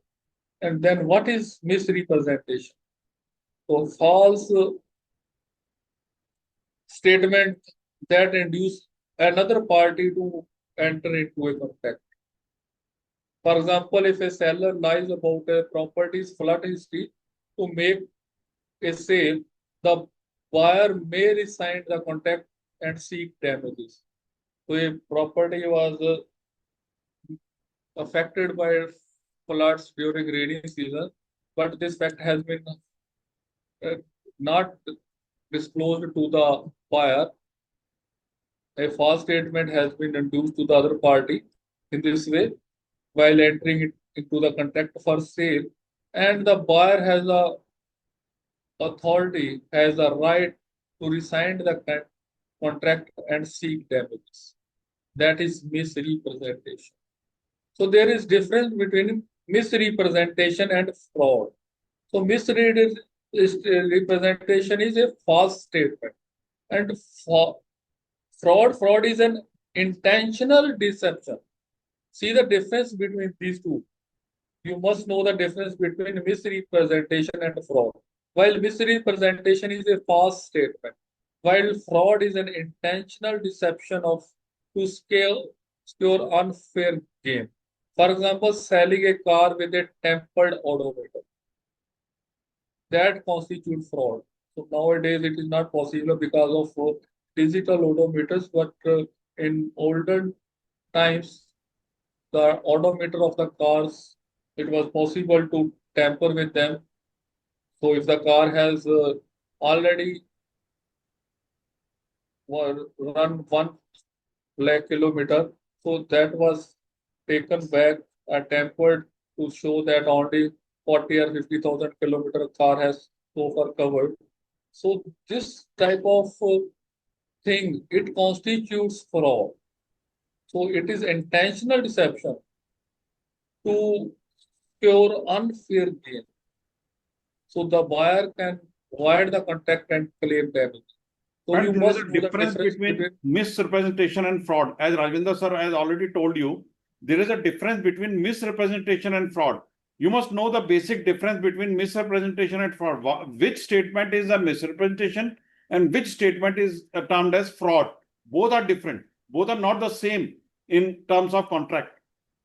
And then what is misrepresentation? So false statement that induce another party to enter into a contract. For example, if a seller lies about a property's flood history to make a sale, the buyer may rescind the contract and seek damages. So a property was affected by floods during rainy season, but this fact has been not disclosed to the buyer. A false statement has been induced to the other party in this way while entering it into the contract for sale, and the buyer has a authority, has a right to rescind the contract and seek damages. That is misrepresentation. So there is difference between misrepresentation and fraud. So misrepresentation is a false statement, and fraud is an intentional deception. See the difference between these two. you must know the difference between misrepresentation and fraud. While misrepresentation is a false statement, while fraud is an intentional deception of to secure unfair gain. For example, selling a car with a tempered odometer. That constitutes fraud. So nowadays it is not possible because of digital odometers, but in olden times, the odometer of the cars, it was possible to tamper with them. So if the car has already run 1 lakh kilometer, so that was taken back and tempered to show that only 40 or 50,000 kilometer car has so far covered. So this type of thing, it constitutes fraud. So it is intentional deception to secure unfair gain. So the buyer can void the contract and claim damage. So And you there is must a know the difference between misrepresentation and fraud. As Ravinder sir has already told you, there is a difference between misrepresentation and fraud. You must know the basic difference between misrepresentation and fraud. Which statement is a misrepresentation and which statement is termed as fraud. Both are different. Both are not the same in terms of contract.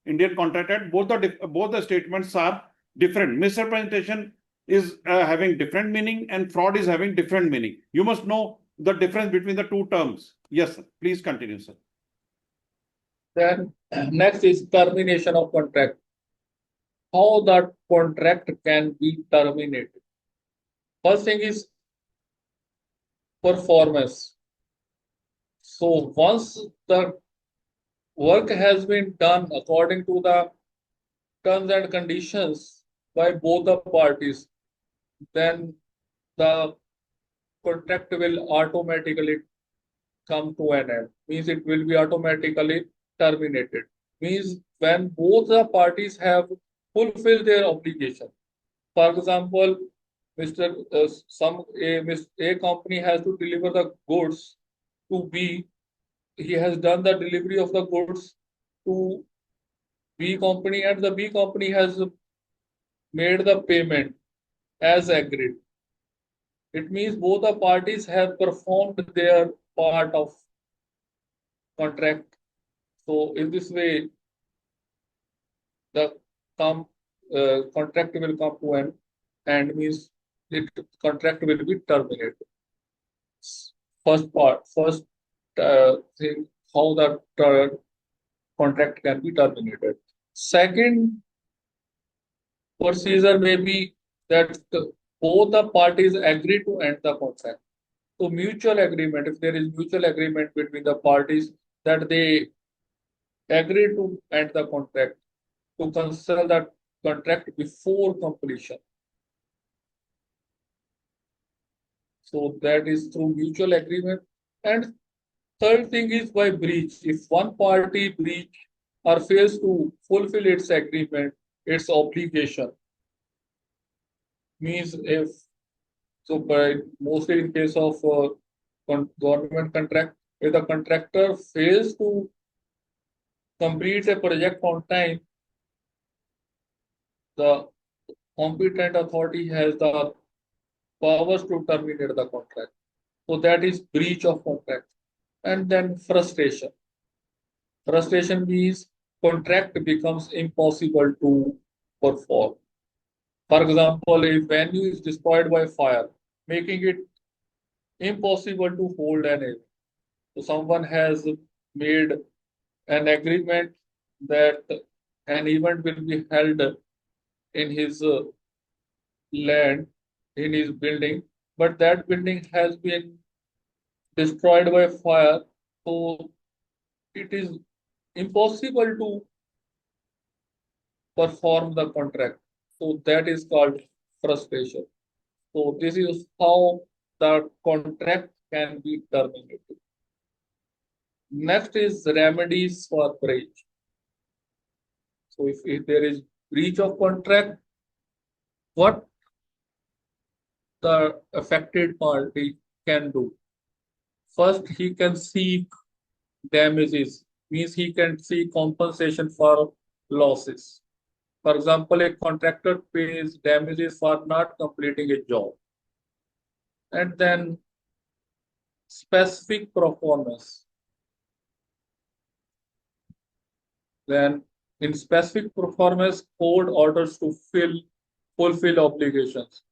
Indian Contract Act, both the statements are different. Misrepresentation is having different meaning and fraud is having different meaning. You must know the difference between the two terms. Yes, sir. Please continue, sir. Then next is termination of contract. How that contract can be terminated. First thing is performance. So once the work has been done according to the terms and conditions by both the parties, then the contract will automatically come to an end. Means it will be automatically terminated. Means when both the parties have fulfilled their obligation. For example, A company has to deliver the goods to B. He has done the delivery of the goods to B company, and the B company has made the payment as agreed. It means both the parties have performed their part of contract. So in this way, the contract will come to an end, means the contract will be terminated. First thing, how the contract can be terminated. Second procedure may be that both the parties agree to end the contract. So mutual agreement, if there is mutual agreement between the parties that they agree to end the contract, to cancel the contract before completion. So that is through mutual agreement. And third thing is by breach. If one party breach or fails to fulfill its agreement, its obligation, means if so by mostly in case of government contract, if the contractor fails to complete a project on time, the competent authority has the powers to terminate the contract. So that is breach of contract. And then frustration. Frustration means contract becomes impossible to perform. For example, a venue is destroyed by fire, making it impossible to hold an event. So someone has made an agreement that an event will be held in his land, in his building, but that building has been destroyed by fire. So it is impossible to perform the contract. So that is called frustration. So this is how the contract can be terminated. Next is remedies for breach. So if there is breach of contract, what the affected party can do? First, he can seek damages, means he can seek compensation for losses. For example, a contractor pays damages for not completing a job. And then specific performance. Then in specific performance, court orders to fulfill obligations.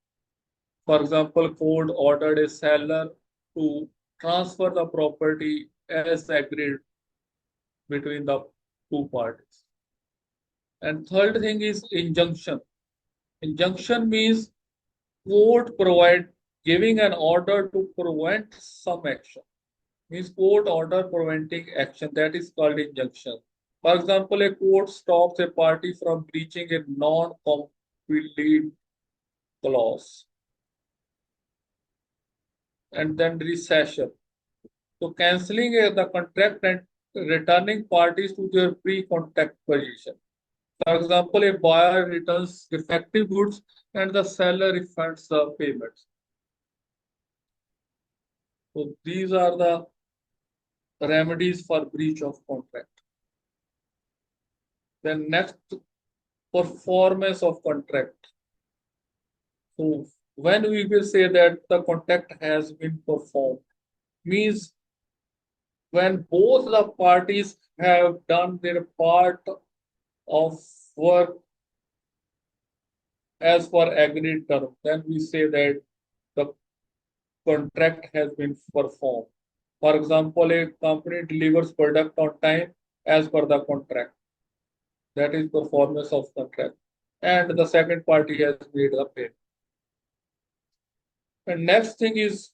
For example, court ordered a seller to transfer the property as agreed between the two parties. And third thing is injunction. Injunction means court giving an order to prevent some action. Means court order preventing action, that is called injunction. For example, a court stops a party from breaching a non-compete clause. And then recession. So cancelling the contract and returning parties to their pre-contract position. For example, a buyer returns defective goods and the seller refunds the payments. So these are the remedies for breach of contract. Then next, performance of contract. So when we will say that the contract has been performed, means when both the parties have done their part of work as per agreed term, then we say that the contract has been performed. For example, a company delivers product on time as per the contract. That is performance of contract. And the second party has made the payment. And next thing is,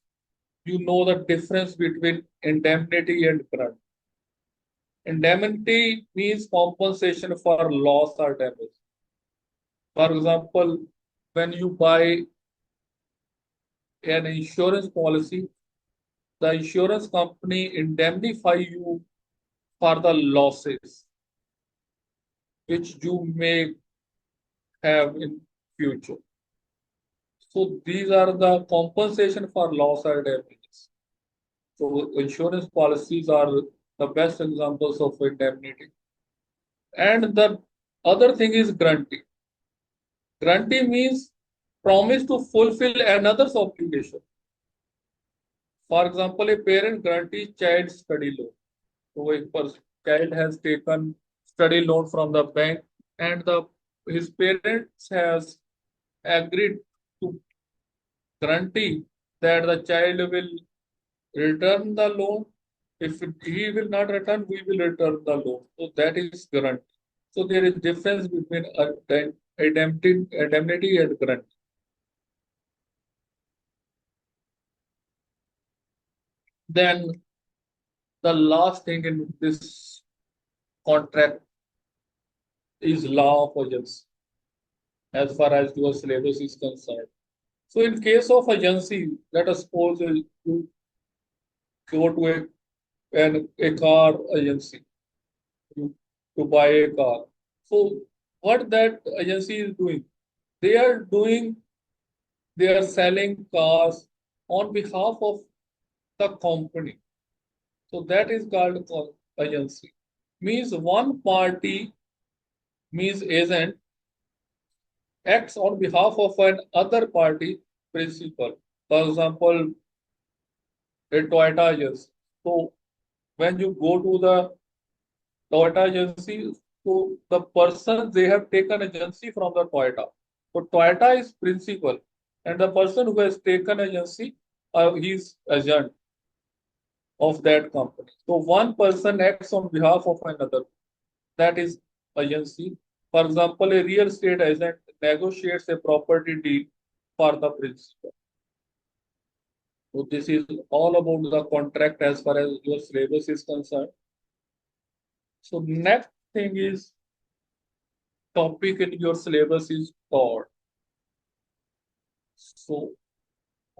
you know the difference between indemnity and grant. Indemnity means compensation for loss or damage. For example, when you buy an insurance policy, the insurance company indemnify you for the losses which you may have in future. So these are the compensation for loss or damages. So insurance policies are the best examples of indemnity. And the other thing is guarantee. Guarantee means promise to fulfill another's obligation. For example, a parent guarantees child study loan. So a child has taken study loan from the bank and his parents has agreed to guarantee that the child will return the loan. If he will not return, we will return the loan. So that is guarantee. So there is difference between indemnity and guarantee. Then the last thing in this contract is law of agency, as far as your syllabus is concerned. So in case of agency, let us suppose you go to a car agency to buy a car. So what that agency is doing, they are selling cars on behalf of the company. So that is called agency. Means one party, means agent, acts on behalf of an other party principal. For example, a Toyota agency. So when you go to the Toyota agency, so the person, they have taken agency from the Toyota. So Toyota is principal, and the person who has taken agency, he is agent of that company. So one person acts on behalf of another. That is agency. For example, a real estate agent negotiates a property deal for the principal. So this is all about the contract as far as your syllabus is concerned. So next thing is topic in your syllabus is tort. So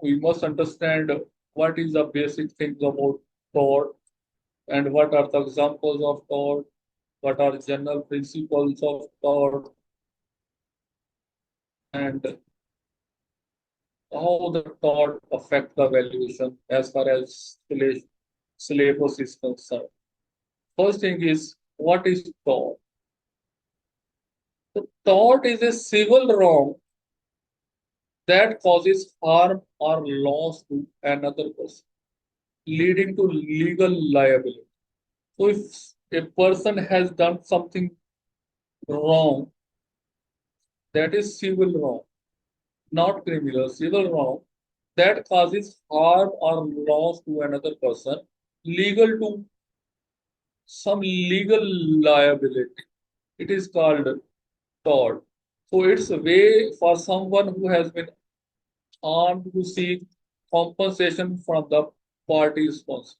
we must understand what is the basic things about tort and what are the examples of tort, what are general principles of tort, and how the tort affect the valuation as far as syllabus is concerned. First thing is, what is tort? So tort is a civil wrong that causes harm or loss to another person, leading to legal liability. So if a person has done something wrong, that is civil wrong, not criminal, civil wrong, that causes harm or loss to another person, legal to some legal liability. It is called tort. So it's a way for someone who has been harmed to seek compensation from the party responsible.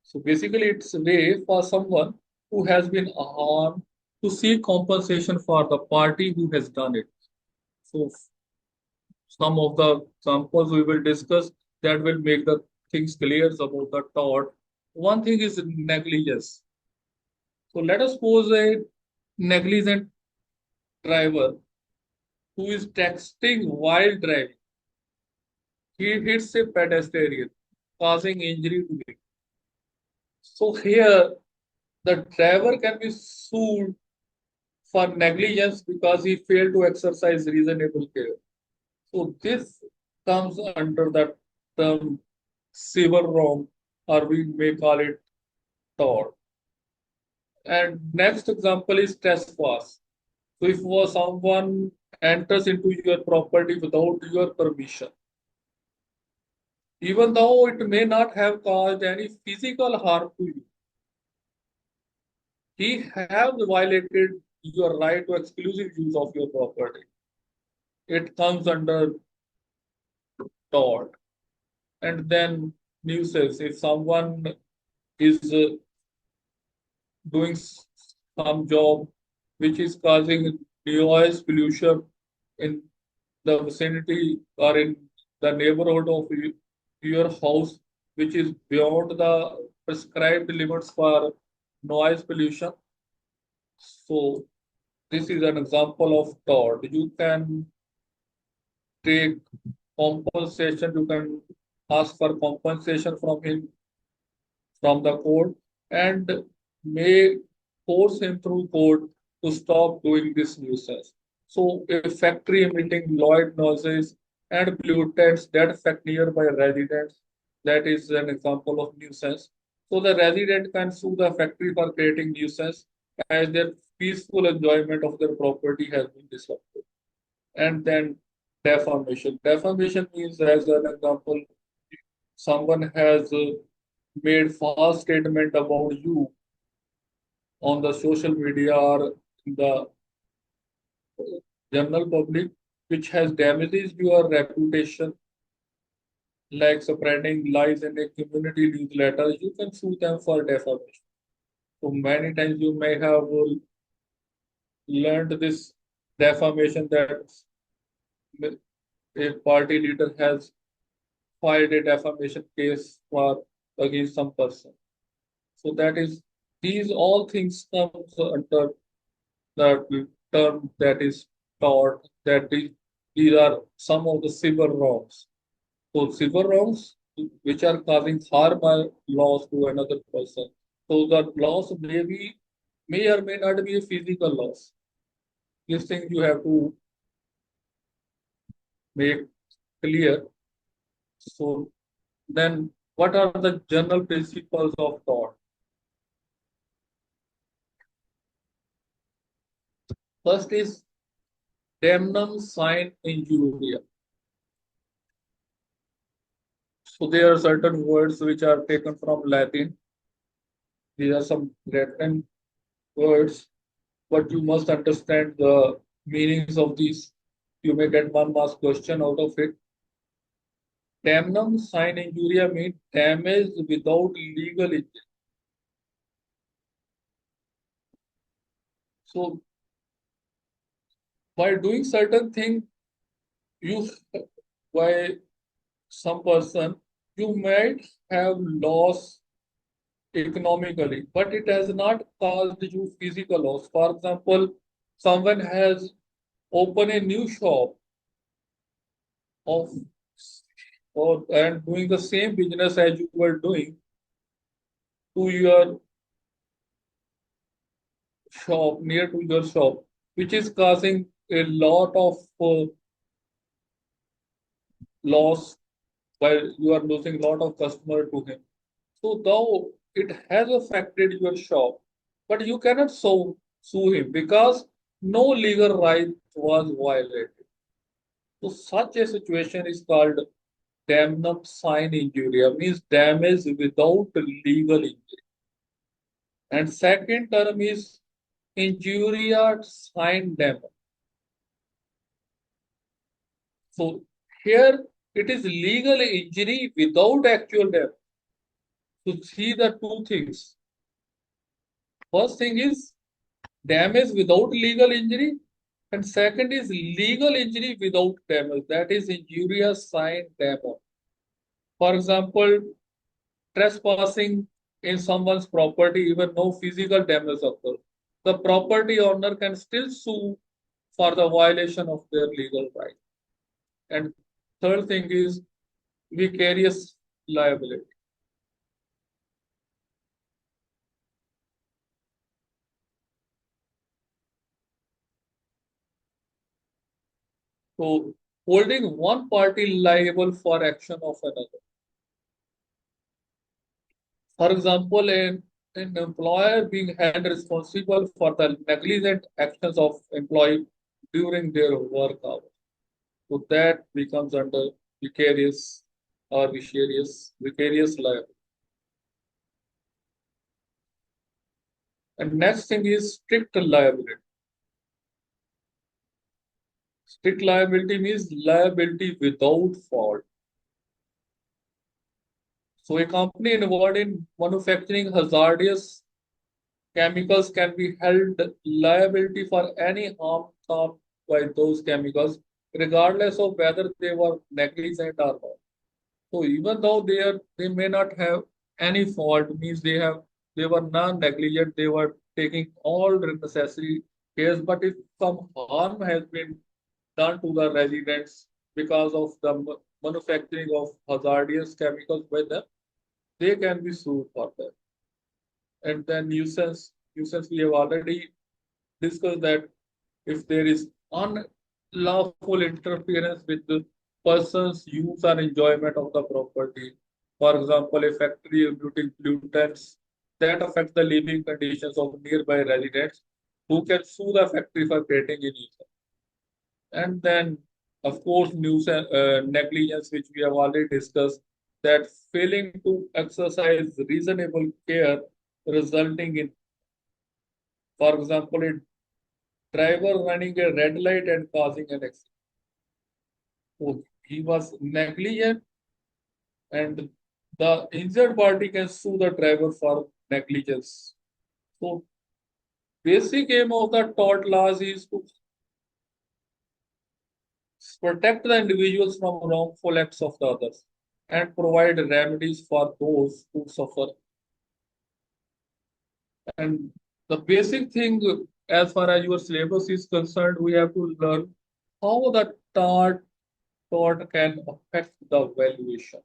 So basically, it's a way for someone who has been harmed to seek compensation for the party who has done it. So some of the examples we will discuss that will make the things clear about the tort. One thing is negligence. So let us suppose a negligent driver who is texting while driving. He hits a pedestrian, causing injury to him. So here, the driver can be sued for negligence because he failed to exercise reasonable care. So this comes under the term civil wrong, or we may call it tort. And next example is trespass. So if someone enters into your property without your permission, even though it may not have caused any physical harm to you, he has violated your right to exclusive use of your property. It comes under tort. And then nuisance. If someone is doing some job which is causing noise pollution in the vicinity or in the neighborhood of your house, which is beyond the prescribed limits for noise pollution. So this is an example of tort. You can take compensation, you can ask for compensation from him, from the court, and may force him through court to stop doing this nuisance. So a factory emitting loud noises and pollutants that affect nearby residents, that is an example of nuisance. So the resident can sue the factory for creating nuisance as their peaceful enjoyment of their property has been disrupted. And then defamation. Defamation means, as an example, someone has made false statement about you on the social media or in the general public, which has damaged your reputation, like spreading lies in a community newsletter, you can sue them for defamation. So many times you may have learned this defamation that a party leader has filed a defamation case for against some person. So that is, these all things comes under the term that is taught, that these are some of the civil wrongs. So civil wrongs which are causing harm or loss to another person. So the loss may or may not be a physical loss. These things you have to make clear. So then what are the general principles of tort? First is damnum sine injuria. So there are certain words which are taken from Latin. These are some Latin words, but you must understand the meanings of these. You may get one mark question out of it. Damnum sine injuria means damage without legal injury. So by doing certain thing, you by some person, you might have loss economically, but it has not caused you physical loss. For example, someone has opened a new shop of or and doing the same business as you were doing to your shop, near to your shop. which is causing a lot of loss while you are losing a lot of customer to him. So though it has affected your shop, but you cannot sue him because no legal right was violated. So such a situation is called damnum sine injuria, means damage without legal injury. And second term is injuria sine damnum. So here it is legal injury without actual damage. So see the two things. First thing is damage without legal injury, and second is legal injury without damage. That is injuria sine damnum. For example, trespassing in someone's property, even no physical damage occurs. The property owner can still sue for the violation of their legal right. And third thing is vicarious liability. So holding one party liable for action of another. For example, an employer being held responsible for the negligent actions of employee during their work hours. So that becomes under vicarious or vicarious liability. And next thing is strict liability. Strict liability means liability without fault. So a company involved in manufacturing hazardous chemicals can be held liability for any harm caused by those chemicals, regardless of whether they were negligent or not. So even though they may not have any fault, means they were non-negligent, they were taking all the necessary cares, but if some harm has been done to the residents because of the manufacturing of hazardous chemicals by them, they can be sued for that. And then nuisance we have already discussed that if there is unlawful interference with the person's use or enjoyment of the property, for example, a factory emitting pollutants that affect the living conditions of nearby residents, who can sue the factory for creating a nuisance. And then, of course, negligence, which we have already discussed, that failing to exercise reasonable care resulting in, for example, a driver running a red light and causing an accident. So he was negligent, and the injured party can sue the driver for negligence. So basic aim of the tort laws is to protect the individuals from wrongful acts of the others and provide remedies for those who suffer. And the basic thing, as far as your syllabus is concerned, we have to learn how the tort can affect the valuation.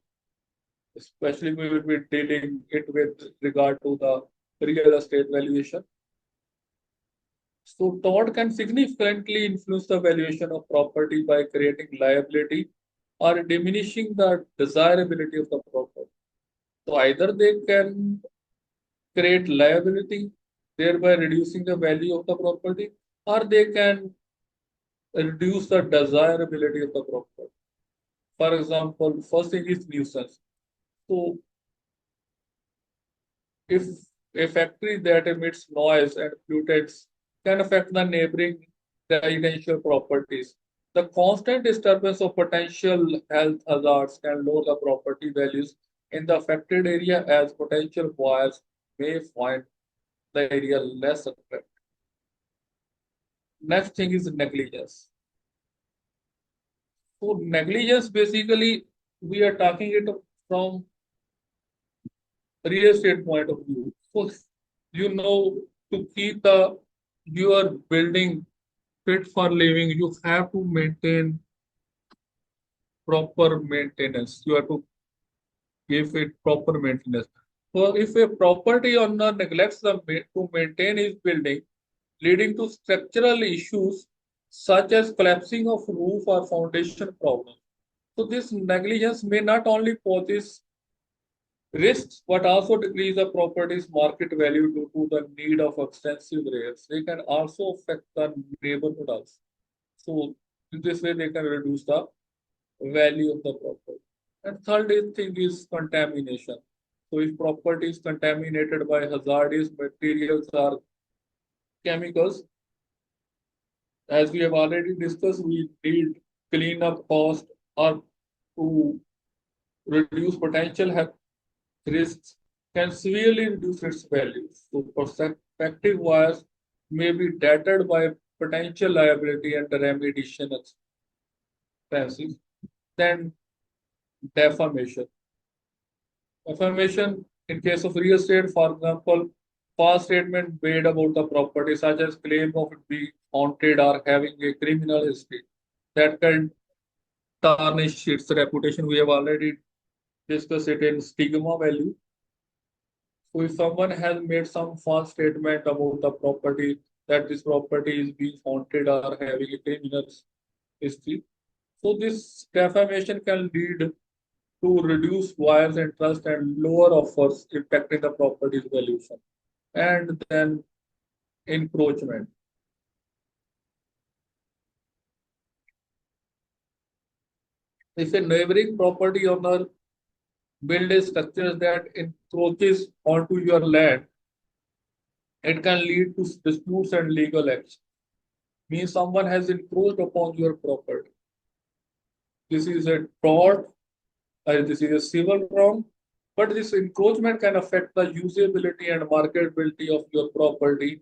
Especially we will be dealing it with regard to the real estate valuation. So tort can significantly influence the valuation of property by creating liability or diminishing the desirability of the property. So either they can create liability, thereby reducing the value of the property, or they can reduce the desirability of the property. For example, first thing is nuisance. So if a factory that emits noise and pollutants can affect the neighboring residential properties, the constant disturbance of potential health hazards can lower the property values in the affected area, as potential buyers may find the area less attractive. Next thing is negligence. So negligence, basically we are talking it from real estate point of view. So to keep your building fit for living, you have to maintain proper maintenance. You have to give it proper maintenance. So if a property owner neglects to maintain his building, leading to structural issues such as collapsing of roof or foundation problems. So this negligence may not only pose risks, but also decrease the property's market value due to the need of extensive repairs. They can also affect the neighborhood also. So in this way, they can reduce the value of the property. And thing is contamination. So if property is contaminated by hazardous materials or chemicals, as we have already discussed, we need cleanup cost or to reduce potential risks can severely reduce its value. So prospective buyers may be deterred by potential liability and remediation expenses. Then defamation. Defamation in case of real estate, for example, false statement made about the property, such as claim of it being haunted or having a criminal history, that can tarnish its reputation. We have already discussed it in stigma value. So if someone has made some false statement about the property, that this property is being haunted or having a criminal history, so this defamation can lead to reduce buyers' interest and lower offers, impacting the property's valuation. And then encroachment. If a neighboring property owner builds a structure that encroaches onto your land, it can lead to disputes and legal action. Means someone has encroached upon your property. This is a tort, this is a civil wrong, but this encroachment can affect the usability and marketability of your property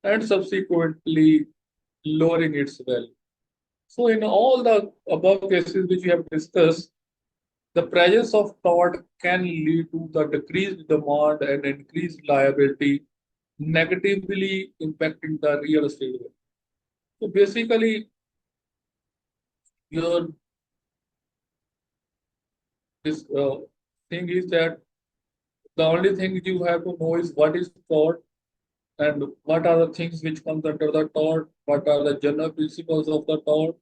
and subsequently lowering its value. So in all the above cases which we have discussed, the presence of tort can lead to the decreased demand and increased liability, negatively impacting the real estate value. So basically, your this thing is that the only thing you have to know is what is tort and what are the things which comes under the tort, what are the general principles of the tort,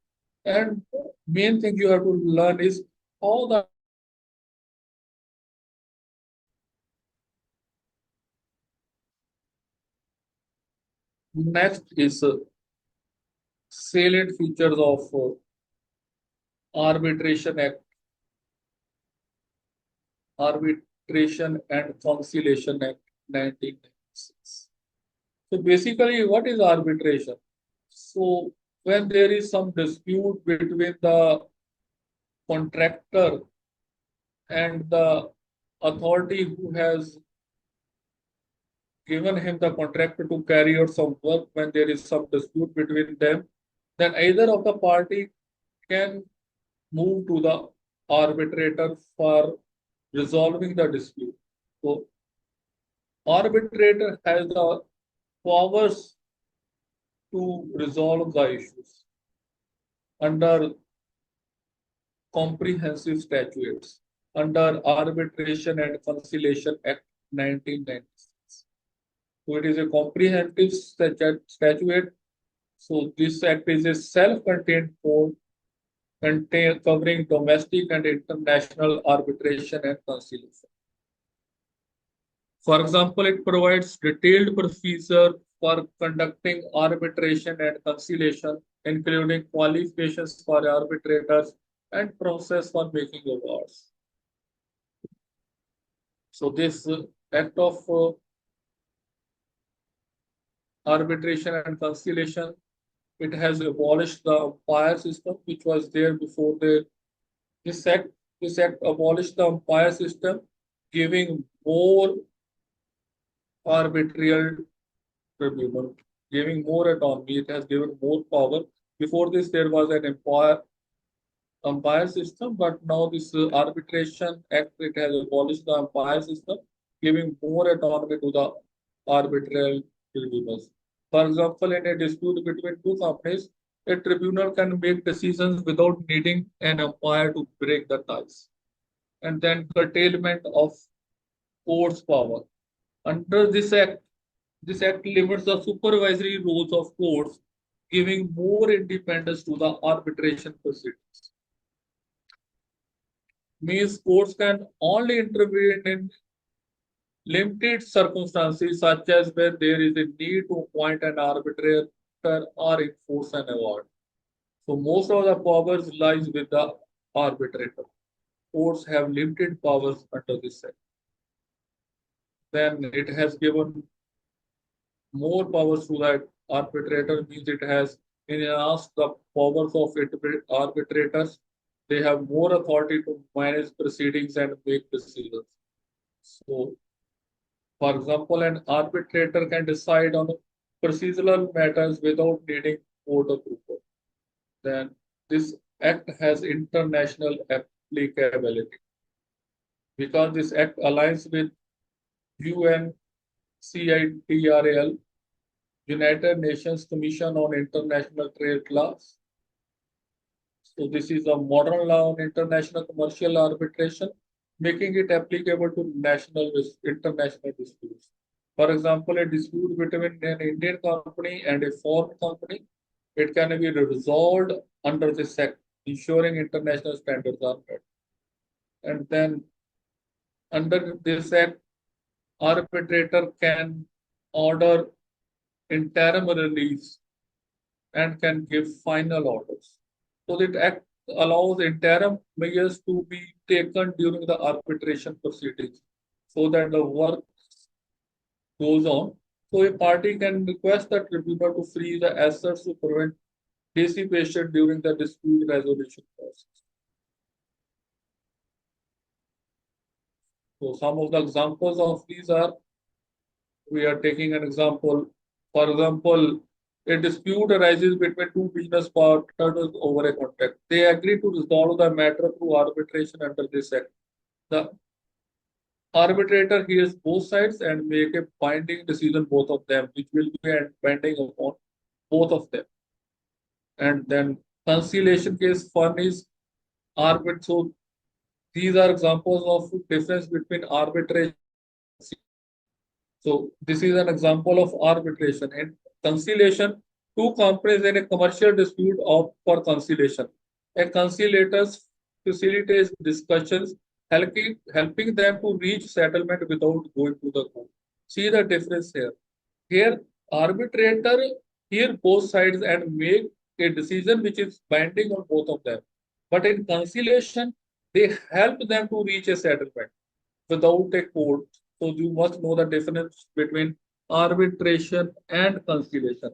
and main thing you have to learn is how the next is salient features of Arbitration Act, Arbitration and Conciliation Act 1996. So basically, what is arbitration? So when there is some dispute between the contractor and the authority who has given him the contract to carry out some work, when there is some dispute between them, then either of the party can move to the arbitrator for resolving the dispute. So arbitrator has the powers to resolve the issues under comprehensive statutes, under Arbitration and Conciliation Act 1996. So it is a comprehensive statute. So this act is a self-contained code covering domestic and international arbitration and conciliation. For example, it provides detailed procedure for conducting arbitration and conciliation, including qualifications for arbitrators and process for making awards. So this act of arbitration and conciliation, it has abolished the umpire system, which was there before this act. This act abolished the umpire system, giving more arbitral tribunal, giving more autonomy. It has given more power. Before this, there was an umpire system, but now this Arbitration Act, it has abolished the umpire system, giving more autonomy to the arbitral tribunals. For example, in a dispute between two companies, a tribunal can make decisions without needing an umpire to break the ties. And then curtailment of court's power. Under this act, This act limits the supervisory roles of courts, giving more independence to the arbitration proceedings. Means courts can only intervene in limited circumstances, such as where there is a need to appoint an arbitrator or enforce an award. So most of the powers lies with the arbitrator. Courts have limited powers under this act. Then it has given more powers to the arbitrator, means it has enhanced the powers of arbitrators. They have more authority to manage proceedings and make decisions. So, for example, an arbitrator can decide on procedural matters without needing court approval. Then this act has international applicability because this act aligns with UNCITRAL, United Nations Commission on International Trade Laws. So this is a modern law on international commercial arbitration, making it applicable to international disputes. For example, a dispute between an Indian company and a foreign company, it can be resolved under this act, ensuring international standards are met. And then under this act, arbitrator can order interim release and can give final orders. So the act allows interim measures to be taken during the arbitration proceedings so that the work goes on. So a party can request the tribunal to freeze the assets to prevent dissipation during the dispute resolution process. So some of the examples of these are, we are taking an example. For example, a dispute arises between two business partners over a contract. They agree to resolve the matter through arbitration under this act. The arbitrator hears both sides and make a binding decision, both of them, which will be binding upon both of them. And then conciliation case furnish arbit. So these are examples of difference between arbitration. So this is an example of arbitration. And conciliation, two companies in a commercial dispute opt for conciliation. A conciliator facilitates discussions, helping them to reach settlement without going to the court. See the difference here. Here, arbitrator hear both sides and make a decision which is binding on both of them. But in conciliation, they help them to reach a settlement without a court. So you must know the difference between arbitration and conciliation.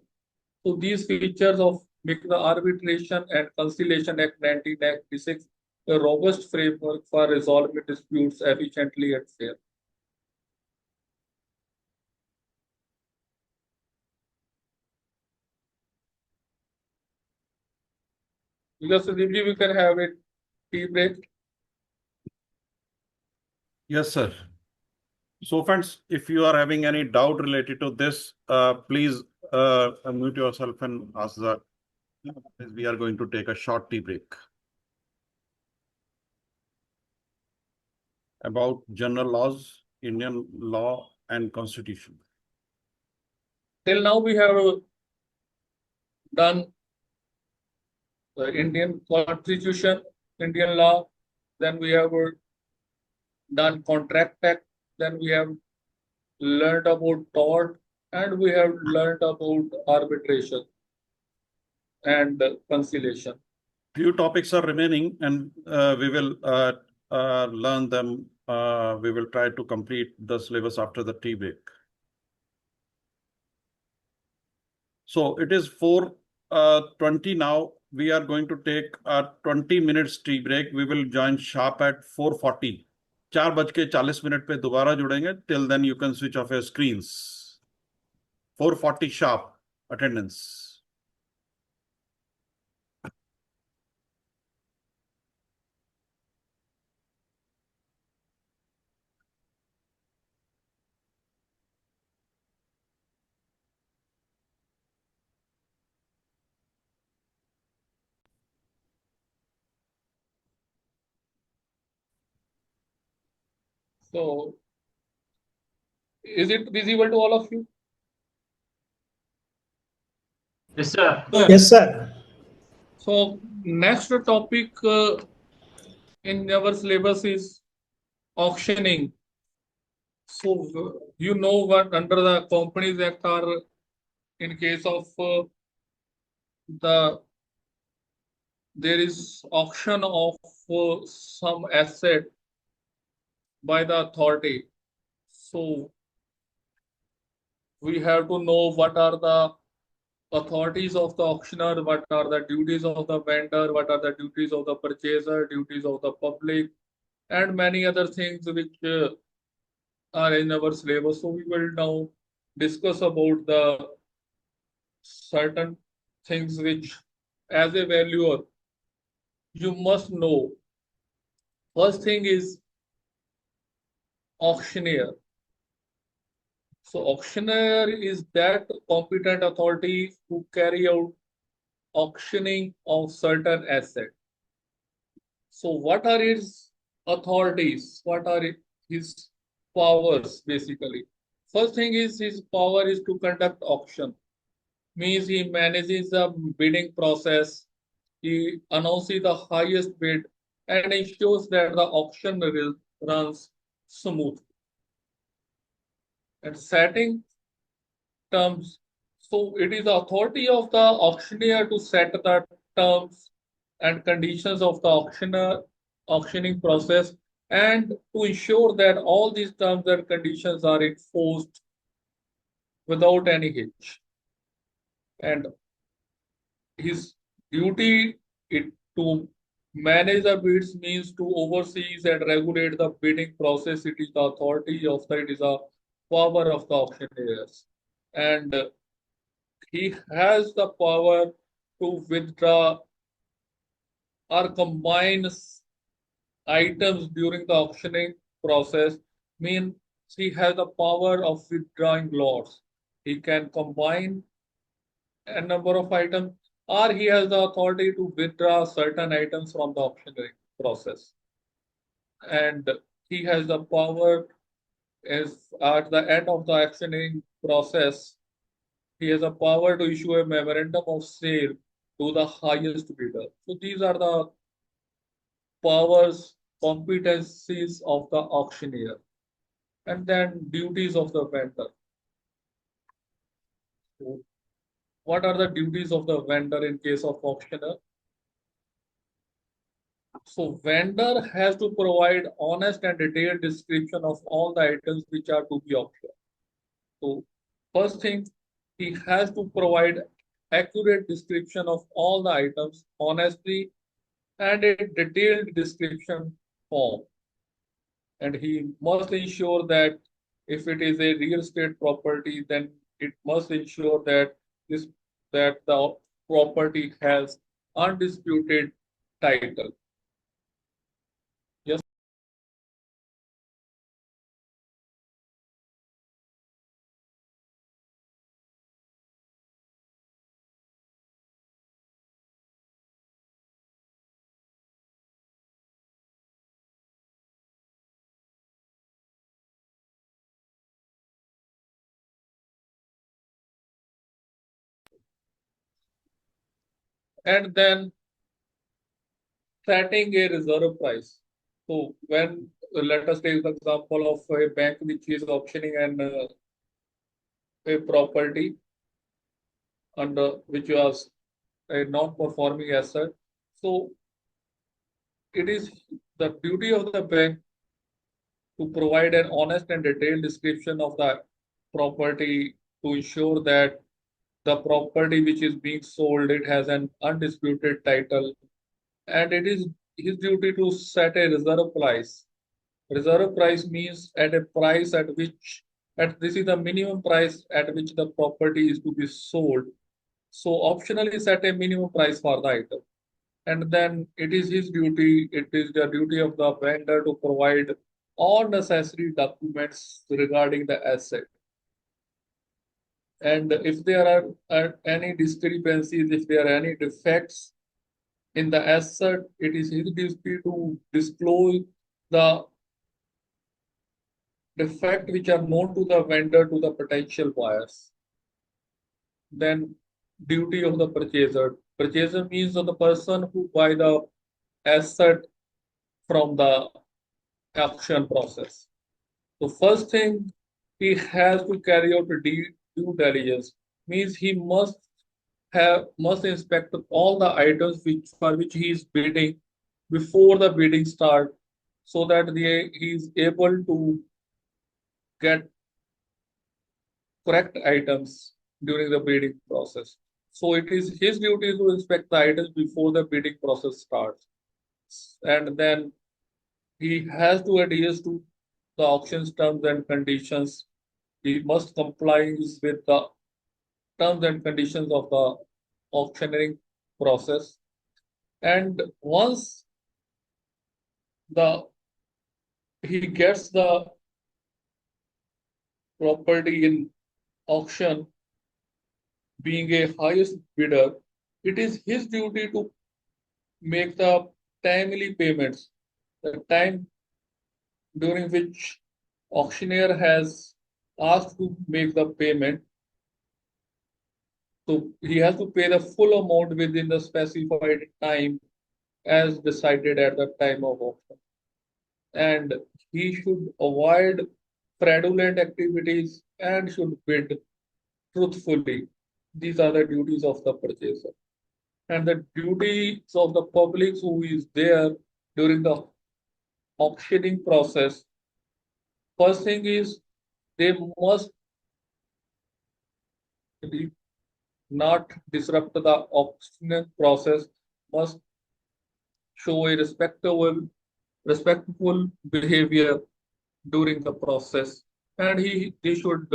So these features of make the Arbitration and Conciliation Act 1996 a robust framework for resolving disputes efficiently and fair. Because Sudeepji, we can have a tea break. Yes, sir. So, friends, if you are having any doubt related to this, please unmute yourself and ask the. We are going to take a short tea break. About general laws, Indian law, and constitution. Till now, we have done the Indian Constitution, Indian law, then we have done Contract Act, then we have learned about tort, and we have learned about arbitration and conciliation. Few topics are remaining, and we will learn them. We will try to complete the syllabus after the tea break. So it is 4:20 now. We are going to take a 20 minutes tea break. We will join sharp at 4:40. 4:40 पे दोबारा जुड़ेंगे. Till then you can switch off your screens. 4:40 sharp attendance. So, is it visible to all of you? Yes, sir. Yes, sir. So next topic in our syllabus is auctioning. So you know what under the Companies Act are in case of there is auction of some asset by the authority. So we have to know what are the authorities of the auctioneer, what are the duties of the vendor, what are the duties of the purchaser, duties of the public, and many other things which are in our syllabus. So we will now discuss about the certain things which, as a valuer, you must know. First thing is auctioneer. So auctioneer is that competent authority who carry out auctioning of certain asset. So what are his authorities? What are his powers basically? First thing is his power is to conduct auction. Means he manages the bidding process, he announces the highest bid and ensures that the auction runs smoothly. And setting terms. So it is the authority of the auctioneer to set the terms and conditions of the auctioning process and to ensure that all these terms and conditions are enforced without any hitch. And his duty to manage the bids means to oversee and regulate the bidding process. It is the authority of the, it is a power of the auctioneers. And he has the power to withdraw or combine items during the auctioning process. Means he has the power of withdrawing lots. He can combine a number of items, or he has the authority to withdraw certain items from the auctioning process. And he has the power, as at the end of the auctioning process, he has a power to issue a memorandum of sale to the highest bidder. So these are the powers, competencies of the auctioneer. And then duties of the vendor. So what are the duties of the vendor in case of auctioneer? So vendor has to provide honest and detailed description of all the items which are to be auctioned. So first thing, he has to provide accurate description of all the items, honestly, and a detailed description form. And he must ensure that if it is a real estate property, then it must ensure that the property has undisputed title. Yes. And then setting a reserve price. So when let us take the example of a bank which is auctioning a property under which was a non-performing asset. So it is the duty of the bank to provide an honest and detailed description of the property to ensure that the property which is being sold, it has an undisputed title, and it is his duty to set a reserve price. Reserve price means at a price at which, at this is the minimum price at which the property is to be sold. So optionally set a minimum price for the item. And then it is his duty, it is the duty of the vendor to provide all necessary documents regarding the asset. And if there are any discrepancies, if there are any defects in the asset, it is his duty to disclose the defect which are known to the vendor to the potential buyers. Then duty of the purchaser. Purchaser means the person who buy the asset from the auction process. So first thing, he has to carry out a due diligence. Means he must inspect all the items for which he is bidding before the bidding start, so that he is able to get correct items during the bidding process. So it is his duty to inspect the items before the bidding process starts. And then he has to adhere to the auction's terms and conditions. He must comply with the terms and conditions of the auctioneering process. And once the he gets the property in auction, being a highest bidder, it is his duty to make the timely payments. The time during which auctioneer has asked to make the payment, so he has to pay the full amount within the specified time as decided at the time of auction. And he should avoid fraudulent activities and should bid truthfully. These are the duties of the purchaser. And the duties of the public who is there during the auctioning process. First thing is they must not disrupt the auctioning process, must show a respectful behavior during the process, and they should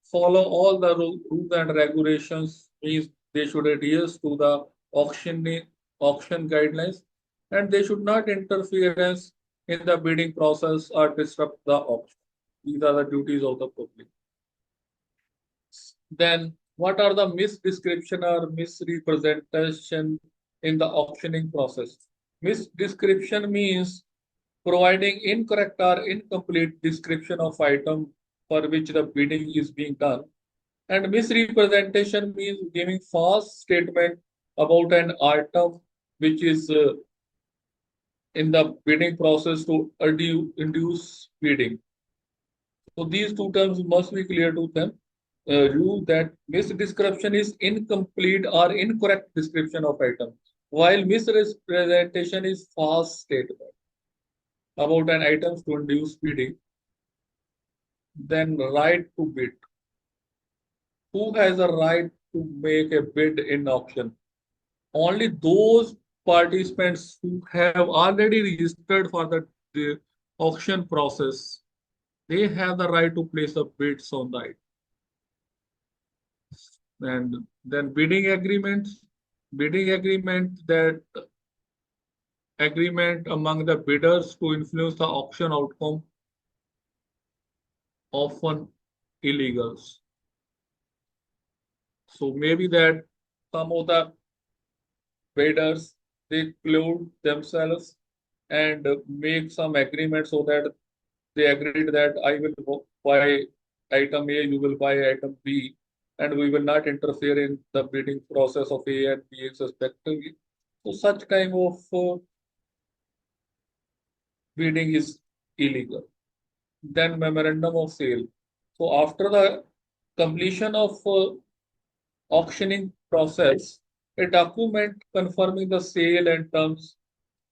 follow all the rules and regulations. Means they should adhere to the auction guidelines, and they should not interference in the bidding process or disrupt the auction. These are the duties of the public. Then what are the misdescription or misrepresentation in the auctioning process? Misdescription means providing incorrect or incomplete description of item for which the bidding is being done. And misrepresentation means giving false statement about an item which is in the bidding process to induce bidding. So these two terms must be clear to them. You that misdescription is incomplete or incorrect description of item, while misrepresentation is false statement about an item to induce bidding. Then right to bid. Who has a right to make a bid in auction? Only those participants who have already registered for the auction process. They have the right to place the bids on the item. And then bidding agreement that agreement among the bidders to influence the auction outcome, often illegals. So maybe that some of the bidders, they clothe themselves and make some agreement so that they agreed that I will buy item A, you will buy item B, and we will not interfere in the bidding process of A and B respectively. So such kind of bidding is illegal. Then memorandum of sale. So after the completion of auctioning process, a document confirming the sale and terms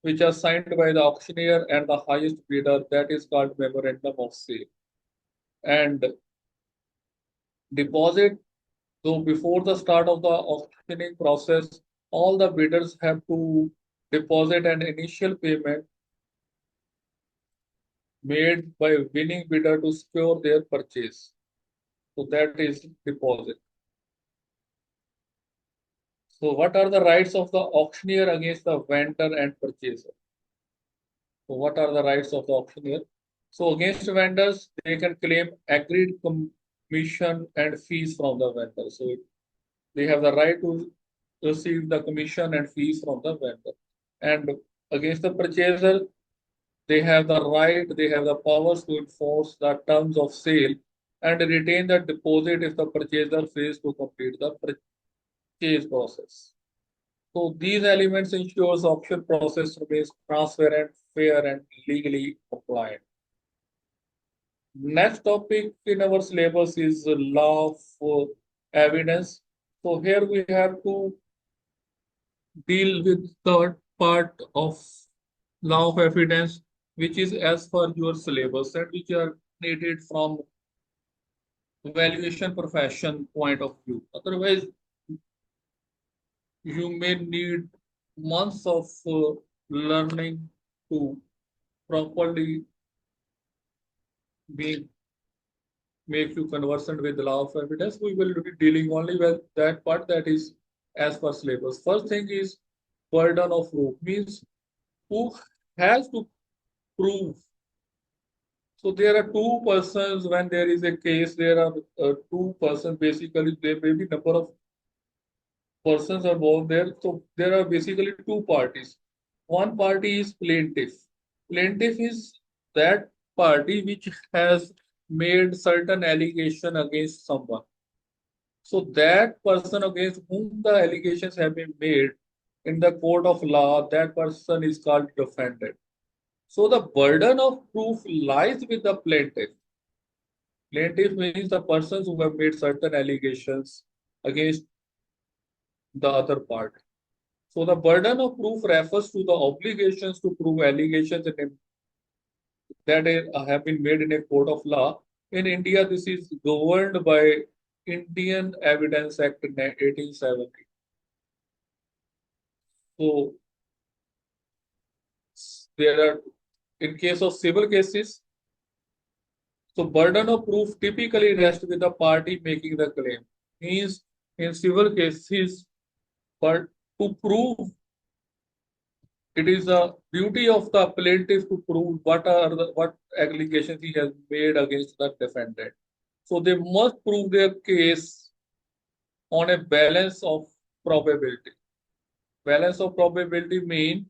which are signed by the auctioneer and the highest bidder, that is called memorandum of sale. And deposit, so before the start of the auctioning process, all the bidders have to deposit an initial payment made by winning bidder to secure their purchase. So that is deposit. So what are the rights of the auctioneer against the vendor and purchaser? So what are the rights of the auctioneer? So against vendors, they can claim agreed commission and fees from the vendor. So they have the right to receive the commission and fees from the vendor. And against the purchaser, they have the right, they have the powers to enforce the terms of sale and retain the deposit if the purchaser fails to complete the purchase. case process. So these elements ensures auction process remains transparent, fair, and legally compliant. Next topic in our syllabus is law of evidence. So here we have to deal with third part of law of evidence, which is as per your syllabus and which are needed from valuation profession point of view. Otherwise, you may need months of learning to properly make you conversant with the law of evidence. We will be dealing only with that part that is as per syllabus. First thing is burden of proof, means who has to prove. So there are two persons when there is a case. There are two persons. Basically, there may be number of persons involved there. So there are basically two parties. One party is plaintiff. Plaintiff is that party which has made certain allegation against someone. So that person against whom the allegations have been made in the court of law, that person is called defendant. So the burden of proof lies with the plaintiff. Plaintiff means the persons who have made certain allegations against the other part. So the burden of proof refers to the obligations to prove allegations that have been made in a court of law. In India, this is governed by Indian Evidence Act 1870. So there are, in case of civil cases, so burden of proof typically rests with the party making the claim. Means in civil cases, but to prove, it is the duty of the plaintiff to prove what allegations he has made against the defendant. So they must prove their case on a balance of probability. Balance of probability means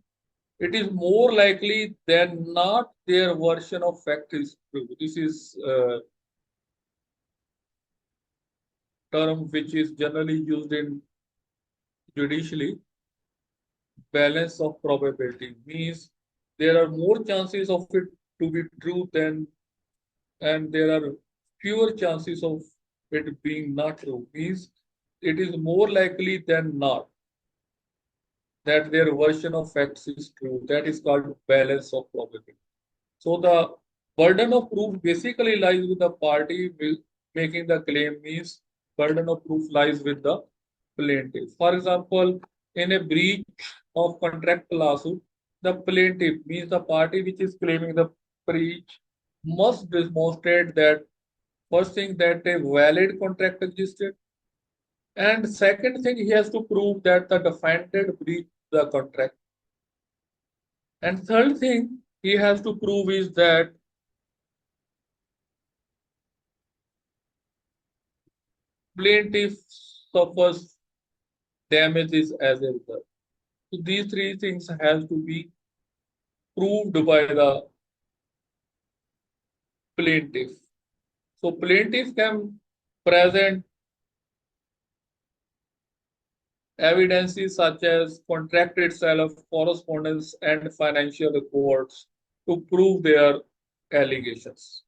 it is more likely than not their version of fact is true. This is a term which is generally used in judicially. Balance of probability means there are more chances of it to be true than, and there are fewer chances of it being not true. Means it is more likely than not that their version of facts is true. That is called balance of probability. So the burden of proof basically lies with the party making the claim, means burden of proof lies with the plaintiff. For example, in a breach of contract lawsuit, the plaintiff means the party which is claiming the breach must demonstrate that first thing that a valid contract existed, and second thing he has to prove that the defendant breached the contract, and third thing he has to prove is that plaintiff suffers damages as a result. So these three things have to be proved by the plaintiff. So plaintiff can present evidences such as contract itself, correspondence, and financial reports to prove their allegations.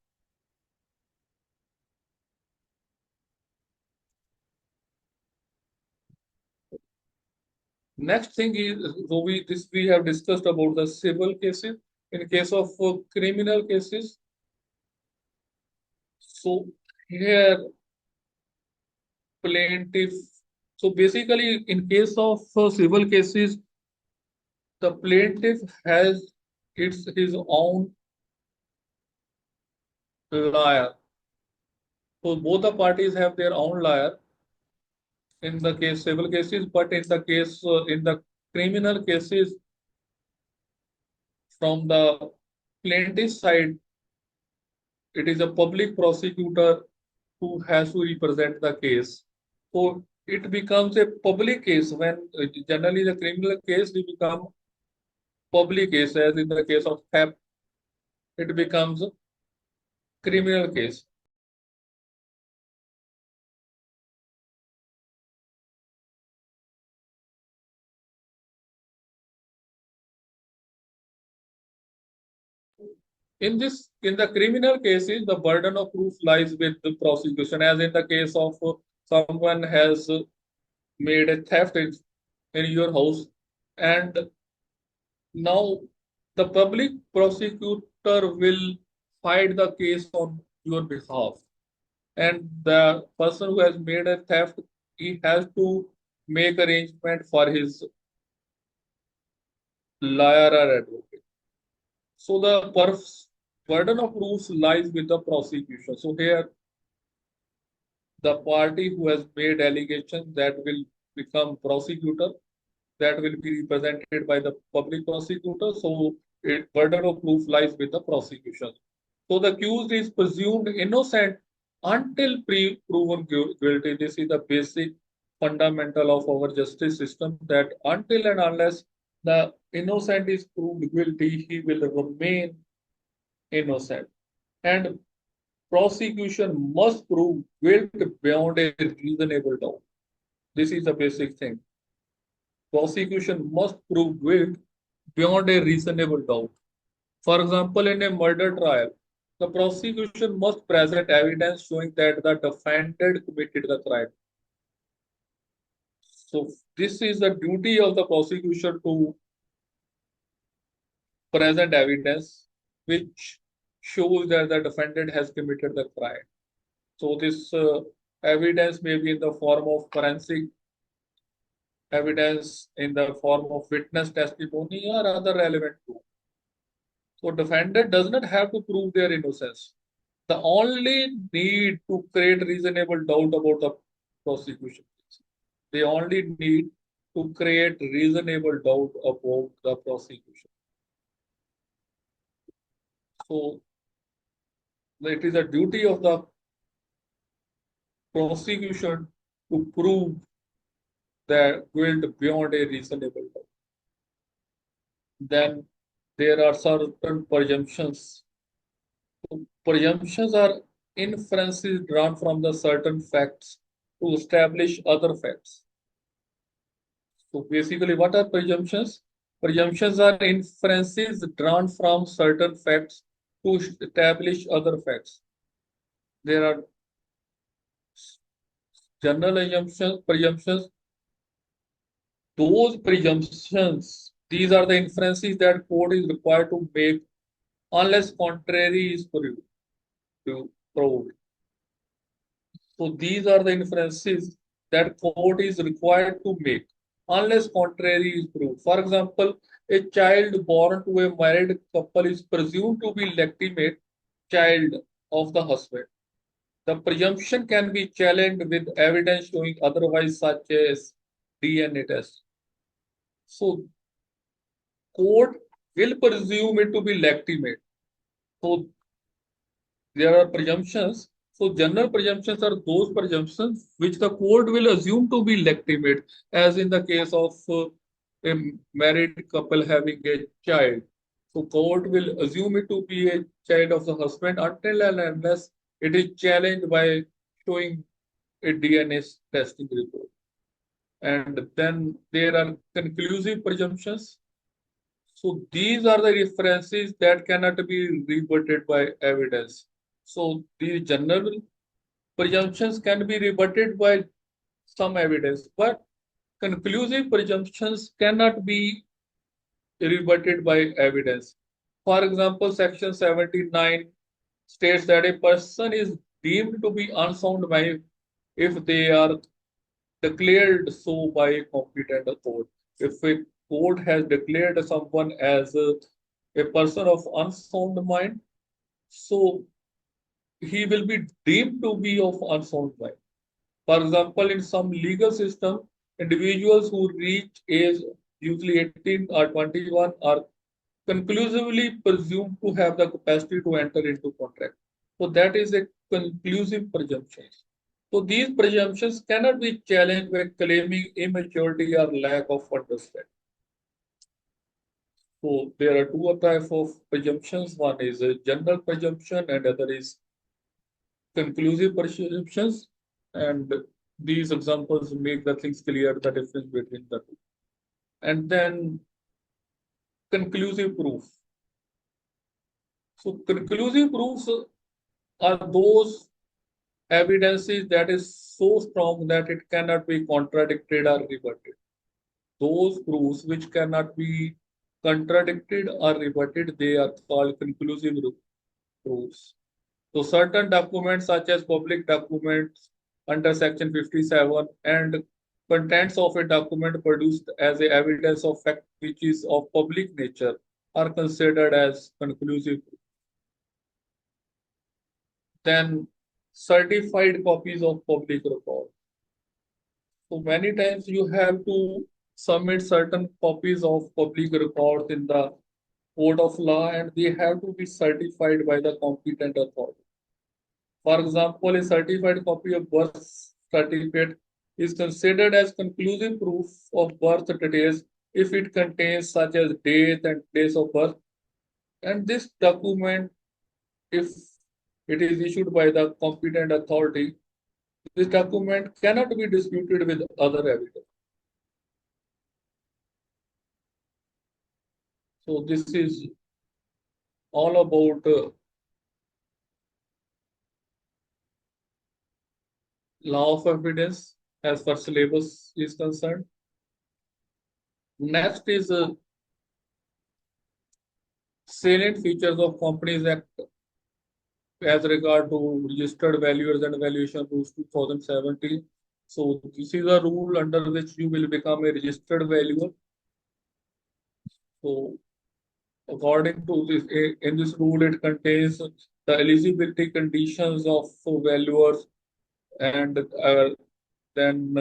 Next thing is, so we have discussed about the civil cases. In case of criminal cases, so here plaintiff. So basically, in case of civil cases, the plaintiff has his own lawyer. So both the parties have their own lawyer in the case civil cases, but in the case in the criminal cases, from the plaintiff side, it is a public prosecutor who has to represent the case. So it becomes a public case when generally the criminal case will become public case, as in the case of theft, it becomes a criminal case. In the criminal cases, the burden of proof lies with the prosecution, as in the case of someone has made a theft in your house, and now the public prosecutor will fight the case on your behalf. And the person who has made a theft, he has to make arrangement for his lawyer or advocate. So the burden of proofs lies with the prosecution. So here, the party who has made allegations that will become prosecutor, that will be represented by the public prosecutor. So burden of proof lies with the prosecution. So the accused is presumed innocent until proven guilty. This is the basic fundamental of our justice system, that until and unless the innocent is proved guilty, he will remain innocent. And prosecution must prove guilt beyond a reasonable doubt. This is the basic thing. Prosecution must prove guilt beyond a reasonable doubt. For example, in a murder trial, the prosecution must present evidence showing that the defendant committed the crime. So this is the duty of the prosecution to present evidence which shows that the defendant has committed the crime. So this evidence may be in the form of forensic evidence, in the form of witness testimony, or other relevant proof. So defendant does not have to prove their innocence. The only need to create reasonable doubt about the prosecution. They only need to create reasonable doubt about the prosecution. So it is a duty of the prosecution to prove that guilt beyond a reasonable doubt. Then there are certain presumptions. Presumptions are inferences drawn from the certain facts to establish other facts. So basically, what are presumptions? Presumptions are inferences drawn from certain facts to establish other facts. There are general presumptions. Those presumptions, these are the inferences that court is required to make unless contrary is proved. So these are the inferences that court is required to make unless contrary is proved. For example, a child born to a married couple is presumed to be legitimate child of the husband. The presumption can be challenged with evidence showing otherwise, such as DNA test. So court will presume it to be legitimate. So there are presumptions. So general presumptions are those presumptions which the court will assume to be legitimate, as in the case of a married couple having a child. So court will assume it to be a child of the husband until and unless it is challenged by showing a DNA testing report. And then there are conclusive presumptions. So these are the references that cannot be rebutted by evidence. So the general presumptions can be rebutted by some evidence, but conclusive presumptions cannot be rebutted by evidence. For example, Section 79 states that a person is deemed to be unsound mind if they are declared so by a competent court. If a court has declared someone as a person of unsound mind, so he will be deemed to be of unsound mind. For example, in some legal system, individuals who reach age, usually 18 or 21, are conclusively presumed to have the capacity to enter into contract. So that is a conclusive presumption. So these presumptions cannot be challenged by claiming immaturity or lack of understanding. So there are two types of presumptions. One is a general presumption and other is conclusive presumptions. And these examples make the things clear, the difference between the two. And then conclusive proof. So conclusive proofs are those evidences that is so strong that it cannot be contradicted or rebutted. Those proofs which cannot be contradicted or rebutted, they are called conclusive proofs. So certain documents such as public documents under section 57 and contents of a document produced as a evidence of fact which is of public nature are considered as conclusive. Then certified copies of public record. So many times you have to submit certain copies of public records in the court of law and they have to be certified by the competent authority. For example, a certified copy of birth certificate is considered as conclusive proof of birth details if it contains such as date and place of birth. And this document, if it is issued by the competent authority, this document cannot be disputed with other evidence. So this is all about law of evidence as far as syllabus is concerned. Next is salient features of Companies Act as regard to registered valuers and valuation rules 2017. So this is a rule under which you will become a registered valuer. So according to this, in this rule, it contains the eligibility conditions of valuers and then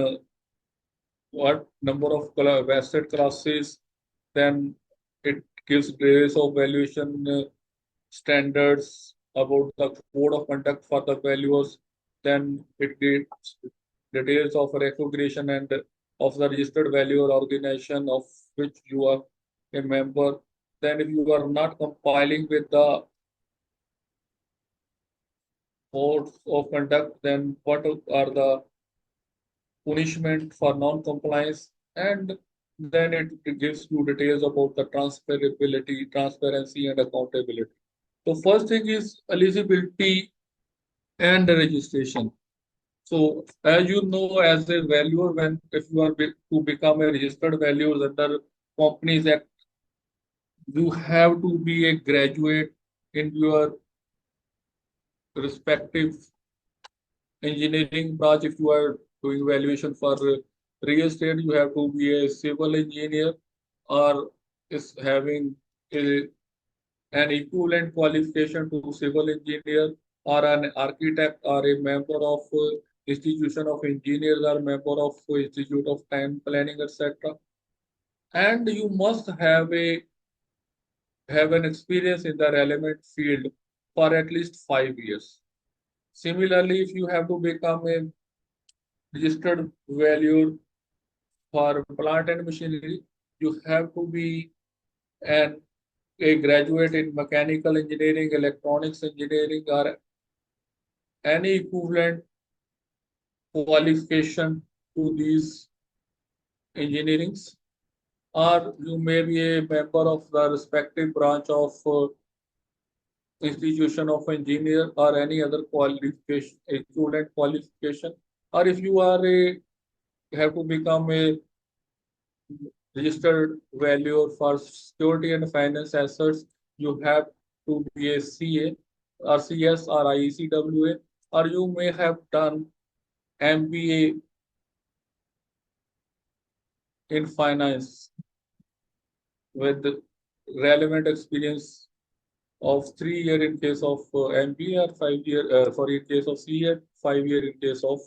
what number of asset classes, then it gives details of valuation standards about the code of conduct for the valuers, then it gives details of recognition and of the registered valuer organization of which you are a member. Then if you are not compiling with the codes of conduct, then what are the punishment for non-compliance, and then it gives you details about the transferability, transparency, and accountability. So first thing is eligibility and registration. So as you know, as a valuer, when if you are to become a registered valuer under Companies Act, you have to be a graduate in your respective engineering branch. If you are doing valuation for real estate, you have to be a civil engineer or is having an equivalent qualification to civil engineer or an architect or a member of institution of engineers or member of institute of time planning, etc. And you must have an experience in the relevant field for at least 5 years. Similarly, if you have to become a registered valuer for plant and machinery, you have to be a graduate in mechanical engineering, electronics engineering, or any equivalent qualification to these engineerings, or you may be a member of the respective branch of institution of engineer or any other qualification, equivalent qualification, or if you are a have to become a registered valuer for security and finance assets, you have to be a CA or CS or IECWA, or you may have done MBA in finance with relevant experience of 3 years in case of MBA or 5 year sorry in case of CA, 5 years in case of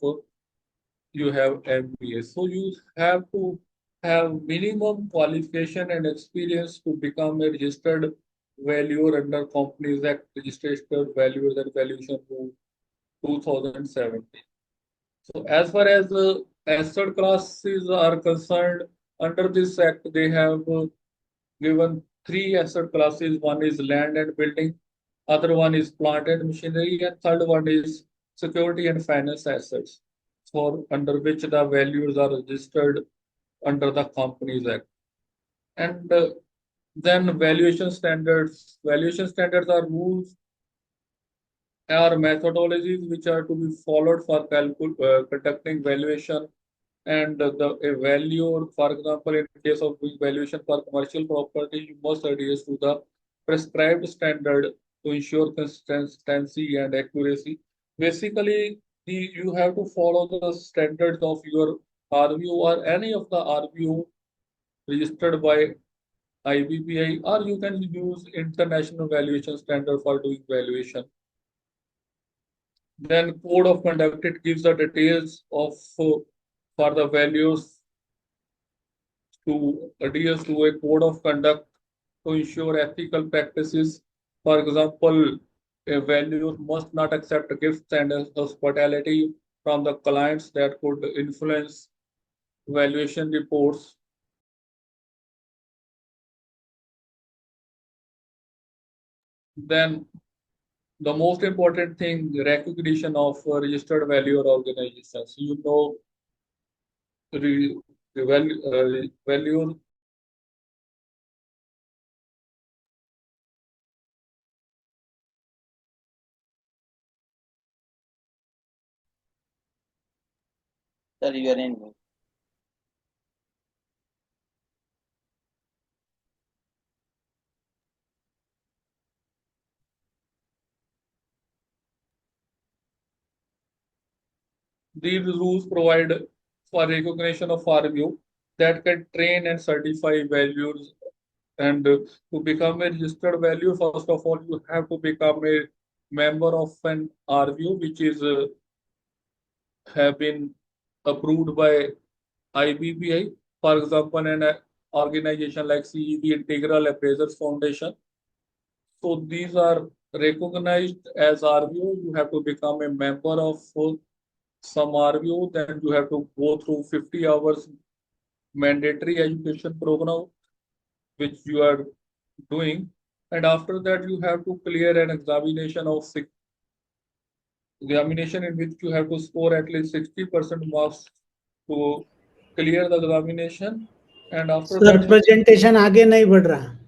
you have MBA. So you have to have minimum qualification and experience to become a registered valuer under Companies Act, Registered Valuers and Valuation Rule 2017. So as far as the asset classes are concerned, under this act, they have given three asset classes. One is land and building, other one is plant and machinery, and third one is security and finance assets, for under which the values are registered under the Companies Act. And Then valuation standards. Valuation standards are rules or methodologies which are to be followed for conducting valuation and a value, for example, in case of doing valuation for commercial property, you must adhere to the prescribed standard to ensure consistency and accuracy. Basically, you have to follow the standards of your RVU or any of the RVU registered by IBBI, or you can use international valuation standard for doing valuation. Then code of conduct, it gives the details of for the values to adhere to a code of conduct to ensure ethical practices. For example, a valuer must not accept gifts and hospitality from the clients that could influence valuation reports. Then the most important thing, recognition of registered valuer organizations. You know, valuer. Sir, you are in mute. These rules provide for recognition of RVU that can train and certify values. And to become a registered value, first of all, you have to become a member of an RVU, which is have been approved by IBBI. For example, an organization like CEB Integral Appraisers Foundation. So these are recognized as RVU. You have to become a member of some RVU, then you have to go through 50 hours mandatory education program, which you are doing. And after that, you have to clear an examination in which you have to score at least 60% marks to clear the examination. And after sir that, presentation आगे नहीं बढ़ रहा,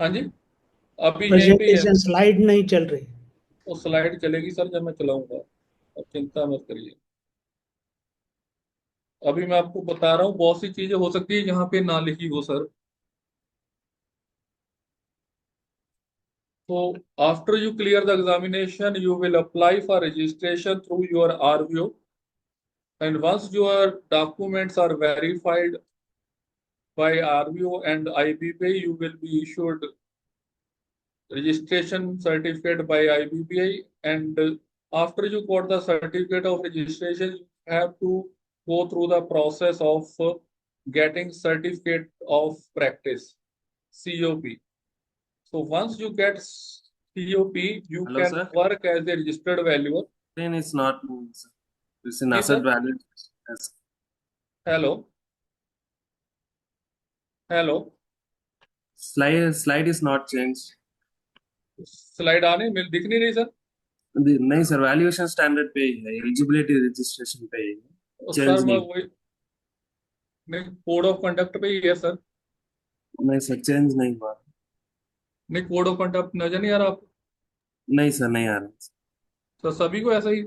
हाँ जी, अभी यहीं पे है, presentation slide नहीं चल रही। वो स्लाइड चलेगी सर जब मैं चलाऊंगा, अब चिंता मत करिए। अभी मैं आपको बता रहा हूँ, बहुत सी चीजें हो सकती है यहाँ पे ना लिखी हो sir. So after you clear the examination, you will apply for registration through your RVO. And once your documents are verified by RVO and IBBI, you will be issued registration certificate by IBBI. And after you got the certificate of registration, you have to go through the process of getting certificate of practice, COP. So once you get COP, you Hello, can sir. work as a registered valuer. Then it's not moving, sir. It's an Yes, asset sir. value. Yes. Hello. Hello. Slide is not changed. Slide आने मिल दिख नहीं रही sir. नहीं sir, valuation standard पे ही है, eligibility registration पे ही है। Sir मैं वही नहीं, कोड ऑफ कंडक्ट पे ही है सर। नहीं सर, चेंज नहीं हुआ। नहीं, कोड ऑफ कंडक्ट नजर नहीं आ रहा आपको? नहीं सर, नहीं आ रहा। सर सभी को ऐसा ही?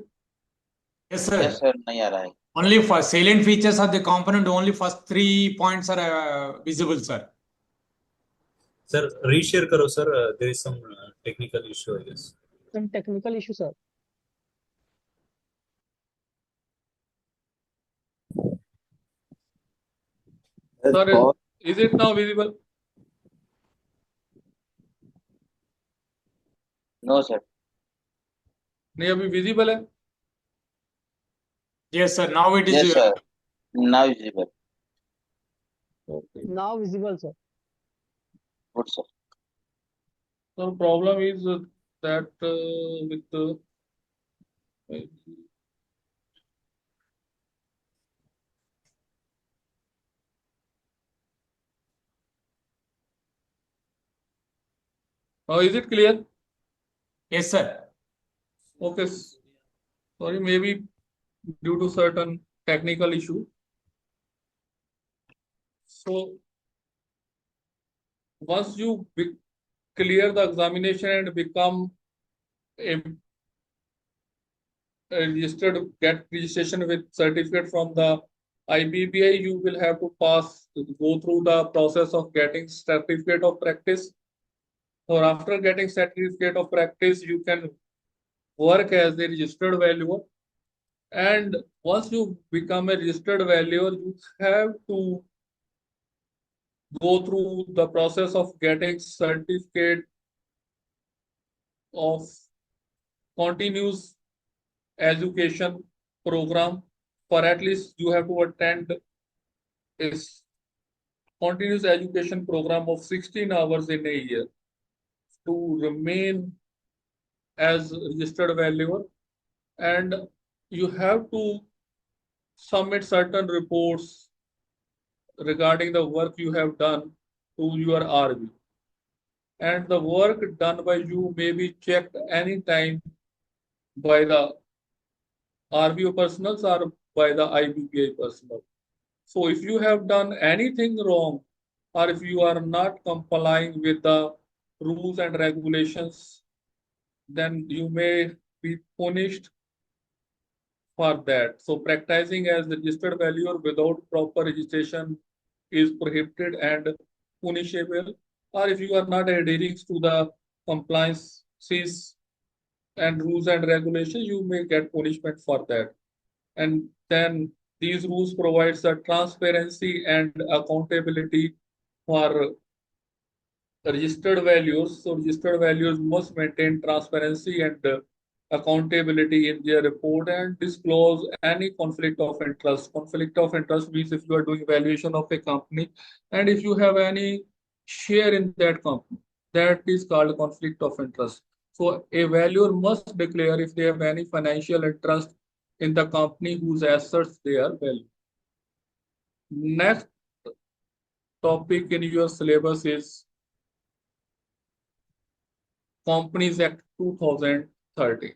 Yes, sir. Yes, sir. नहीं आ रहा है. Only for salient features of the component, only first 3 points are visible, sir. Sir, reshare karo, sir. There is some technical issue, I guess. Some technical issue, sir. Sir, is it now visible? No, sir. नहीं, अभी visible है? Yes, sir. Now it is. Yes, sir. Now visible. Okay. Now visible, sir. Good, sir. So problem is that with the now is it clear? Yes, sir. Okay. Sorry, maybe due to certain technical issue. So once you clear the examination and become a get registration with certificate from the IBBI, you will have to go through the process of getting certificate of practice. Or after getting certificate of practice, you can work as a registered valuer. And once you become a registered valuer, you have to go through the process of getting certificate of continuous education program. For at least you have to attend a continuous education program of 16 hours in a year to remain as registered valuer, and you have to submit certain reports regarding the work you have done to your RV. And the work done by you may be checked anytime by the RVO personals or by the IBBI personnel. So if you have done anything wrong, or if you are not complying with the rules and regulations, then you may be punished for that. So practicing as registered valuer without proper registration is prohibited and punishable. Or if you are not adhering to the compliances and rules and regulations, you may get punishment for that. And then these rules provides the transparency and accountability for registered valuers. So registered valuers must maintain transparency and accountability in their report and disclose any conflict of interest. Conflict of interest means if you are doing valuation of a company and if you have any share in that company, that is called conflict of interest. So a valuer must declare if they have any financial interest in the company whose assets they are valued. Next topic in your syllabus is Companies Act 2013.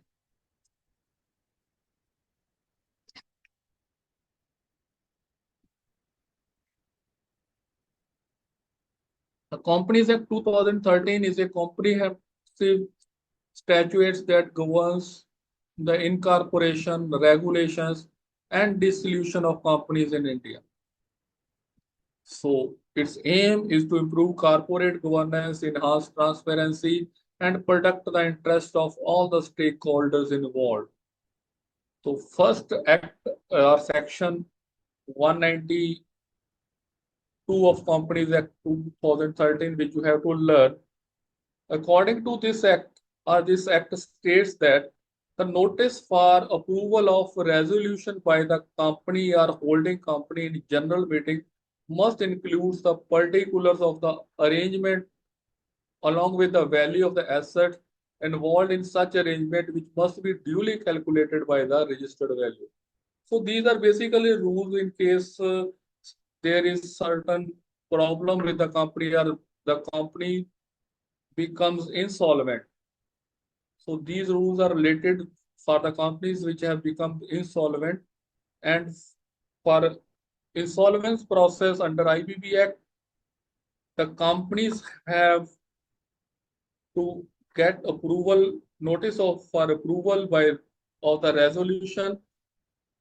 The Companies Act 2013 is a comprehensive statute that governs the incorporation, regulations, and dissolution of companies in India. So its aim is to improve corporate governance, enhance transparency, and protect the interest of all the stakeholders involved. So first act or section 192 of Companies Act 2013, which you have to learn. According to this act, this act states that the notice for approval of resolution by the company or holding company in general meeting must include the particulars of the arrangement along with the value of the asset involved in such arrangement, which must be duly calculated by the registered value. So these are basically rules in case there is certain problem with the company or the company becomes insolvent. So these rules are related for the companies which have become insolvent, and for insolvency process under IBBI Act, the companies have to get approval, notice for approval of the resolution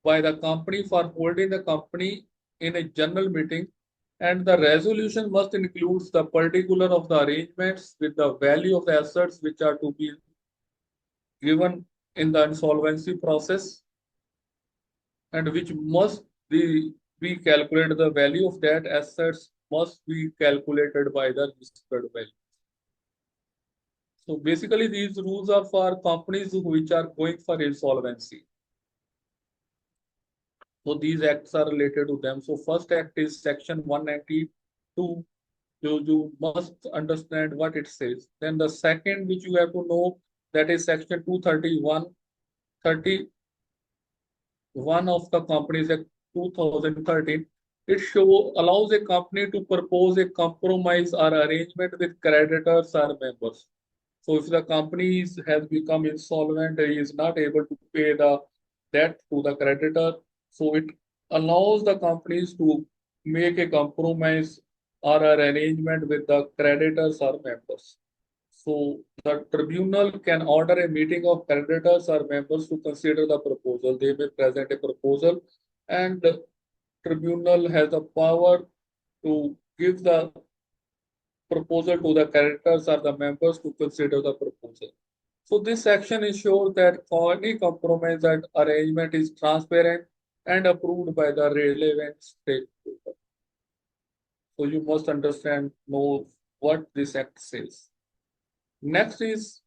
by the company for holding the company in a general meeting, and the resolution must include the particular of the arrangements with the value of the assets which are to be given in the insolvency process, and which must be calculated. The value of that assets must be calculated by the registered value. So basically these rules are for companies which are going for insolvency. So these acts are related to them. So first act is section 192. You must understand what it says. Then the second which you have to know, that is section 231 of the Companies Act 2013. It allows a company to propose a compromise or arrangement with creditors or members. So if the company has become insolvent, he is not able to pay the debt to the creditor, so it allows the companies to make a compromise or an arrangement with the creditors or members. So the tribunal can order a meeting of creditors or members to consider the proposal. They may present a proposal, and the tribunal has the power to give the proposal to the creditors or the members to consider the proposal. So this section ensures that any compromise and arrangement is transparent and approved by the relevant stakeholder. So you must know what this act says. Next is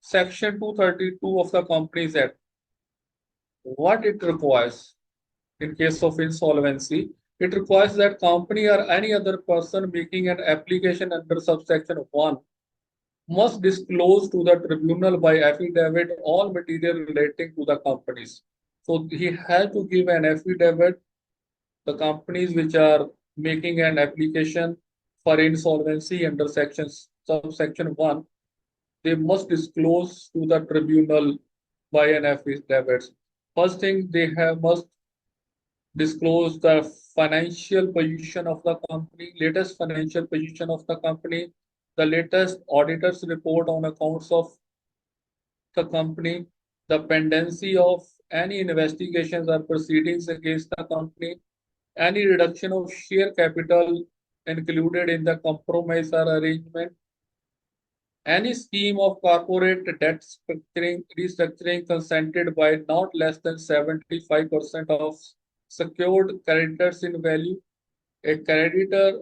Section 232 of the Companies Act. What it requires in case of insolvency, it requires that company or any other person making an application under subsection 1 must disclose to the tribunal by affidavit all material relating to the companies. So he has to give an affidavit, the companies which are making an application for insolvency under subsection 1, they must disclose to the tribunal by an affidavit. First thing, they must disclose the financial position of the company, latest financial position of the company, the latest auditor's report on accounts of the company, the pendency of any investigations or proceedings against the company, any reduction of share capital included in the compromise or arrangement, any scheme of corporate debt restructuring consented by not less than 75% of secured creditors in value, a creditor,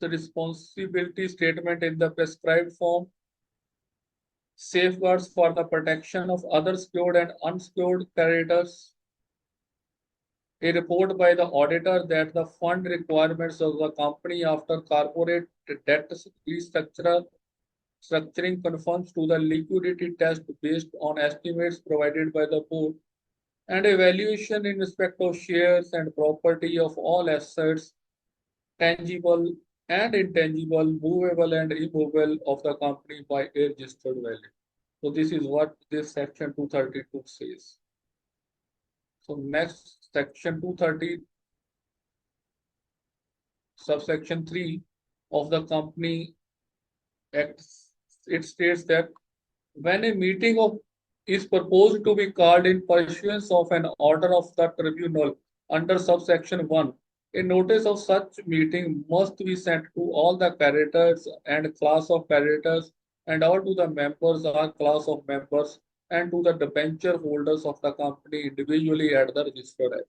the responsibility statement in the prescribed form, safeguards for the protection of other secured and unsecured creditors, a report by the auditor that the fund requirements of the company after corporate debt restructuring conforms to the liquidity test based on estimates provided by the board, and evaluation in respect of shares and property of all assets, tangible and intangible, movable and immovable of the company by a registered value. So this is what this section 232 says. So next, section 230, subsection 3 of the Company Act, it states that when a meeting is proposed to be called in pursuance of an order of the tribunal under subsection 1, a notice of such meeting must be sent to all the creditors and class of creditors and all to the members or class of members and to the debenture holders of the company individually at the registered act.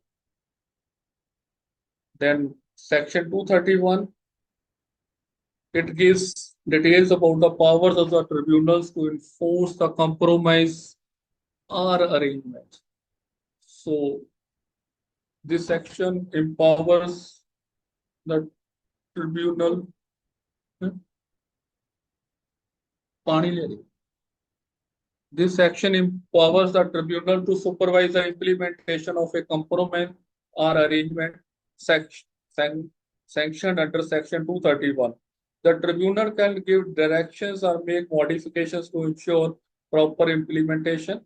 Then section 231, it gives details about the powers of the tribunals to enforce the compromise or arrangement. So this section empowers the tribunal. This section empowers the tribunal to supervise the implementation of a compromise or arrangement sanctioned under section 231. The tribunal can give directions or make modifications to ensure proper implementation.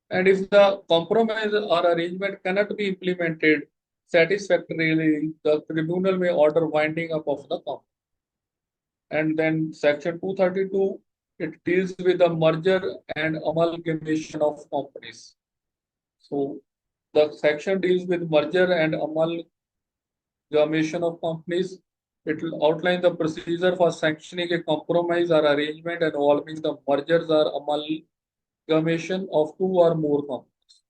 And if the compromise or arrangement cannot be implemented satisfactorily, the tribunal may order winding up of the company. And then section 232, it deals with the merger and amalgamation of companies. So the section deals with merger and amalgamation of companies. It will outline the procedure for sanctioning a compromise or arrangement involving the mergers or amalgamation of two or more companies.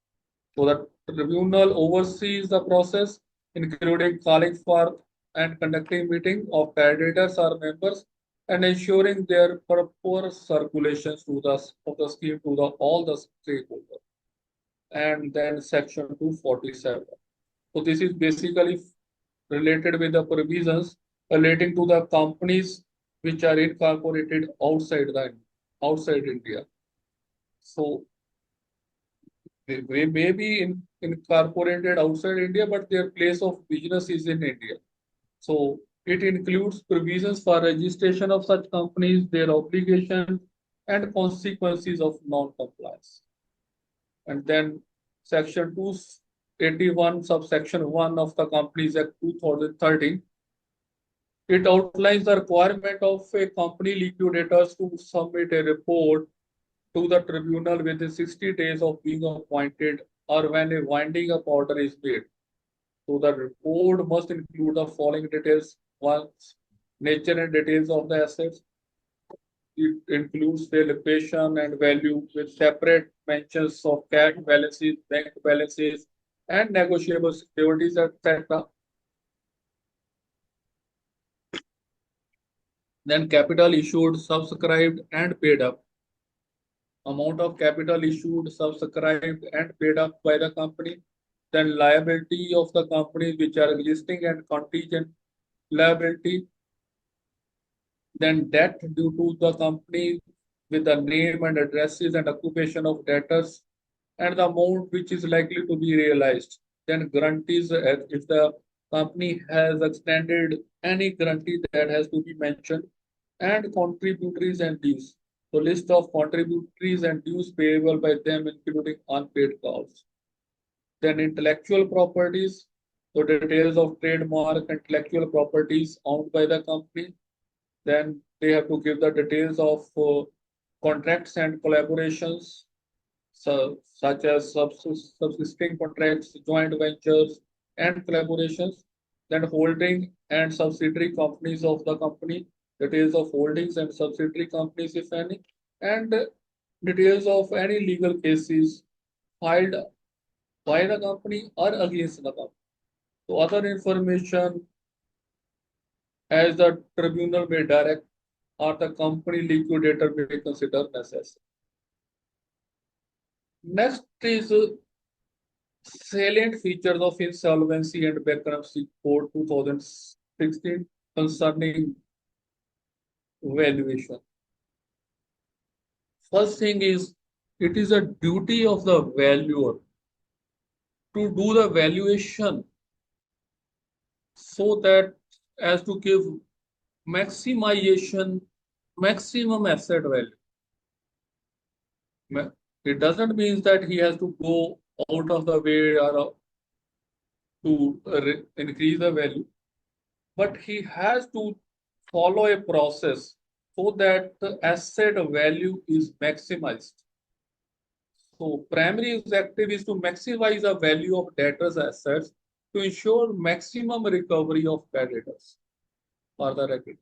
So the tribunal oversees the process, including calling for and conducting meeting of creditors or members and ensuring their proper circulations of the scheme to all the stakeholders. And then section 247. So this is basically related with the provisions relating to the companies which are incorporated outside India. So they may be incorporated outside India, but their place of business is in India. So it includes provisions for registration of such companies, their obligations, and consequences of non-compliance. And then section 281, subsection 1 of the Companies Act 2013, It outlines the requirement of a company liquidators to submit a report to the tribunal within 60 days of being appointed or when a winding up order is made. So the report must include the following details. One, nature and details of the assets. It includes their location and value with separate mentions of cash balances, bank balances, and negotiable securities, etc. Then capital issued, subscribed, and paid up. Amount of capital issued, subscribed, and paid up by the company. Then liability of the companies which are existing and contingent liability. Then debt due to the company with the name and addresses and occupation of debtors and the amount which is likely to be realized. Then guarantees, if the company has extended any guarantee that has to be mentioned, and contributories and dues. So list of contributories and dues payable by them, including unpaid costs. Then intellectual properties, so details of trademark, intellectual properties owned by the company. Then they have to give the details of contracts and collaborations, such as subsisting contracts, joint ventures, and collaborations. Then holding and subsidiary companies of the company, details of holdings and subsidiary companies, if any, and details of any legal cases filed by the company or against the company. So other information as the tribunal may direct or the company liquidator may consider necessary. Next is salient features of Insolvency and Bankruptcy Code 2016 concerning valuation. First thing is, it is a duty of the valuer to do the valuation so that as to give maximum asset value. It doesn't mean that he has to go out of the way or to increase the value, but he has to follow a process so that the asset value is maximized. So primary objective is to maximize the value of debtors' assets to ensure maximum recovery of creditors for the record.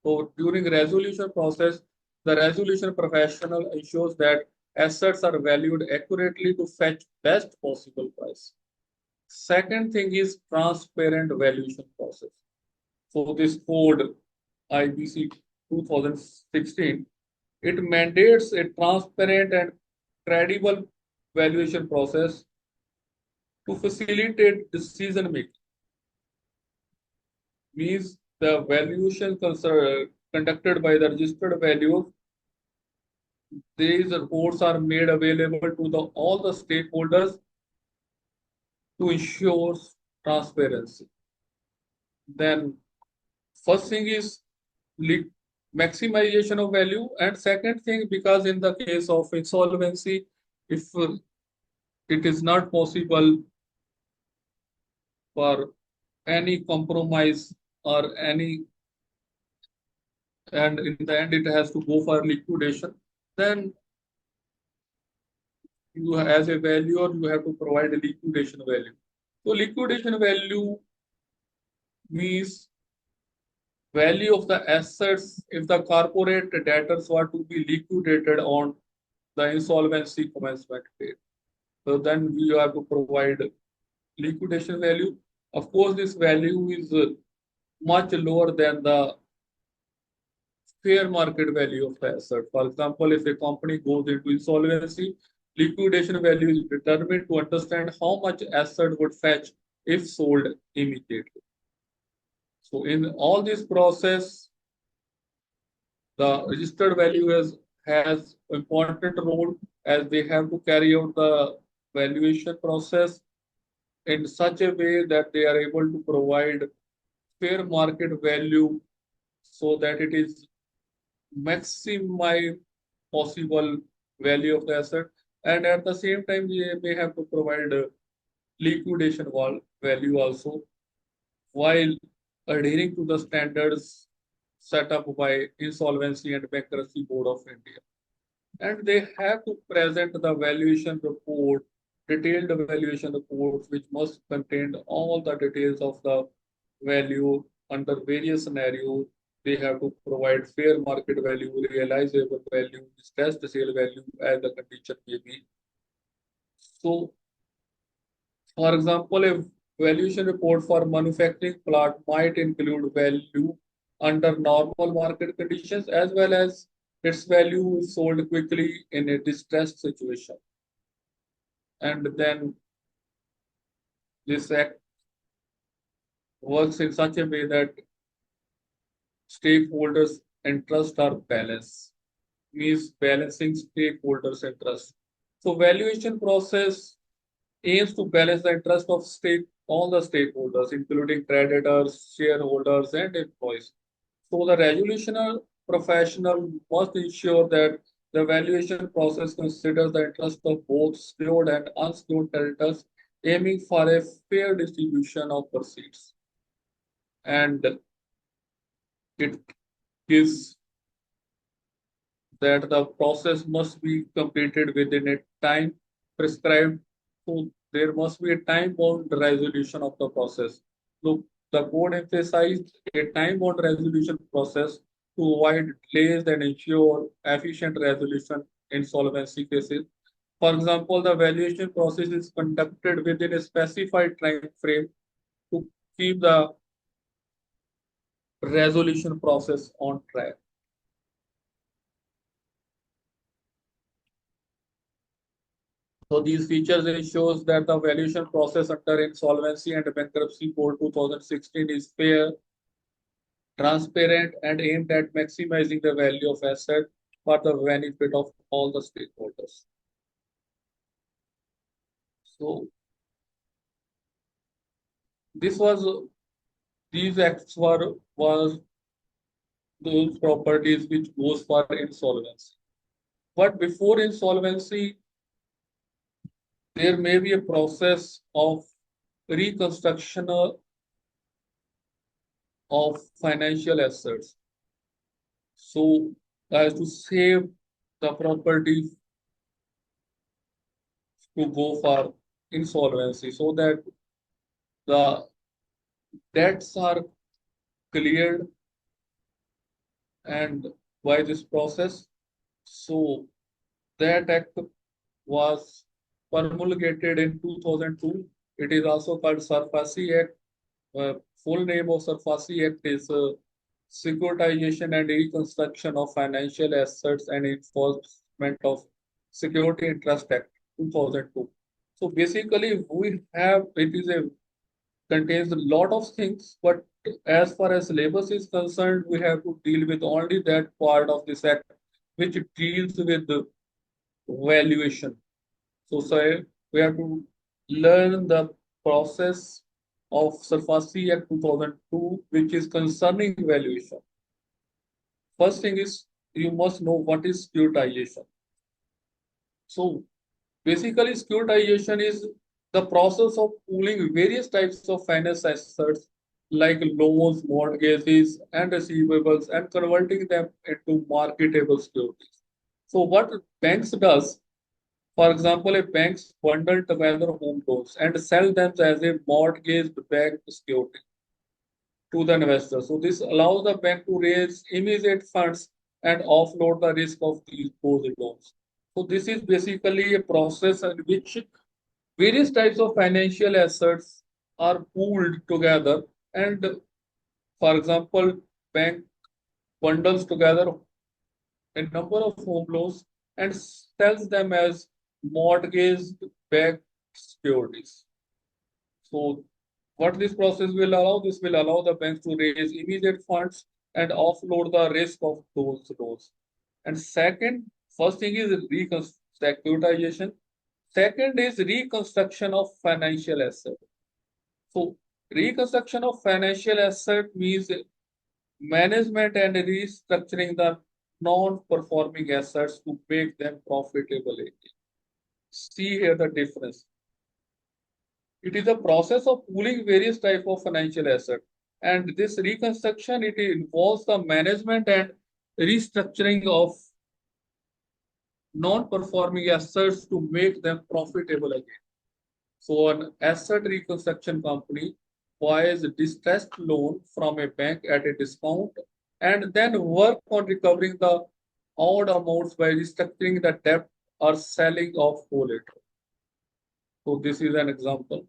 So during resolution process, the resolution professional ensures that assets are valued accurately to fetch best possible price. Second thing is transparent valuation process. So this code IBC 2016, it mandates a transparent and credible valuation process to facilitate decision making. Means the valuation conducted by the registered valuer, these reports are made available to all the stakeholders to ensure transparency. Then first thing is maximization of value, and second thing, because in the case of insolvency, if it is not possible for any compromise or any, and in the end it has to go for liquidation, then you as a valuer, you have to provide a liquidation value. So liquidation value means value of the assets if the corporate debtors were to be liquidated on the insolvency commencement date. So then we have to provide liquidation value. Of course, this value is much lower than the fair market value of the asset. For example, if a company goes into insolvency, liquidation value is determined to understand how much asset would fetch if sold immediately. So in all this process, the registered value has important role as they have to carry out the valuation process in such a way that they are able to provide fair market value so that it is maximize possible value of the asset, and at the same time they may have to provide liquidation value also, while adhering to the standards set up by Insolvency and Bankruptcy Board of India. And they have to present the valuation report, detailed valuation report, which must contain all the details of the value under various scenarios. They have to provide fair market value, realizable value, distressed sale value, as the condition may be. So, for example, a valuation report for manufacturing plant might include value under normal market conditions as well as its value is sold quickly in a distressed situation. And then this act works in such a way that stakeholders' interests are balanced, means balancing stakeholders' interests. So valuation process aims to balance the interest of all the stakeholders, including creditors, shareholders, and employees. So the resolution professional must ensure that the valuation process considers the interest of both secured and unsecured creditors, aiming for a fair distribution of proceeds. And it gives that the process must be completed within a time prescribed. So there must be a time-bound resolution of the process. So the code emphasized a time-bound resolution process to avoid delays and ensure efficient resolution in insolvency cases. For example, the valuation process is conducted within a specified time frame to keep the resolution process on track. So these features ensures that the valuation process under Insolvency and Bankruptcy Code 2016 is fair, transparent, and aimed at maximizing the value of asset for the benefit of all the stakeholders. So these acts was those properties which goes for insolvency. But before insolvency, there may be a process of reconstruction of financial assets. So as to save the property to go for insolvency so that the debts are cleared and by this process. So that act was promulgated in 2002. It is also called SARFAESI Act. Full name of SARFAESI Act is Securitization and Reconstruction of Financial Assets and Enforcement of Security Interest Act 2002. So basically, contains a lot of things, but as far as syllabus is concerned, we have to deal with only that part of this act which deals with the valuation. So we have to learn the process of SARFAESI Act 2002, which is concerning valuation. First thing is you must know what is securitization. So basically, securitization is the process of pooling various types of finance assets like loans, mortgages, and receivables and converting them into marketable securities. So what banks does, for example, a banks bundle together home loans and sell them as a mortgage-backed security to the investor. So this allows the bank to raise immediate funds and offload the risk of those loans. So this is basically a process in which various types of financial assets are pooled together, and for example, bank bundles together a number of home loans and sells them as mortgage-backed securities. So what this process will allow? This will allow the banks to raise immediate funds and offload the risk of those loans. And first thing is securitization. Second is reconstruction of financial asset. So reconstruction of financial asset means management and restructuring the non-performing assets to make them profitable. See here the difference. It is a process of pooling various types of financial assets. And this reconstruction, it involves the management and restructuring of non-performing assets to make them profitable again. So an asset reconstruction company buys a distressed loan from a bank at a discount and then work on recovering the owed amounts by restructuring the debt or selling off collateral. So this is an example.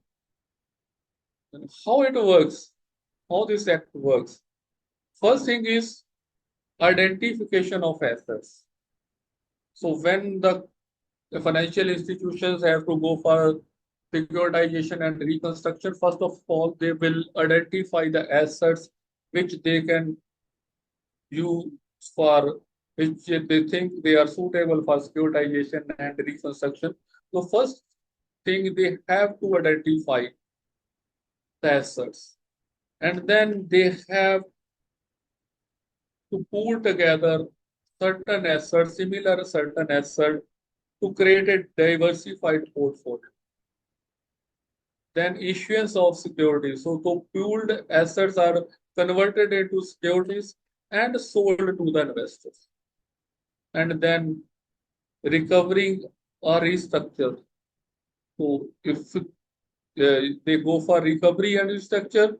And how it works, how this act works. First thing is identification of assets. So when the financial institutions have to go for securitization and reconstruction, first of all, they will identify the assets which they can use for, which they think they are suitable for securitization and reconstruction. So first thing, they have to identify the assets, and then they have to pool together certain assets, similar certain assets, to create a diversified portfolio. Then issuance of securities. So the pooled assets are converted into securities and sold to the investors. And then recovering or restructure. So if they go for recovery and restructure,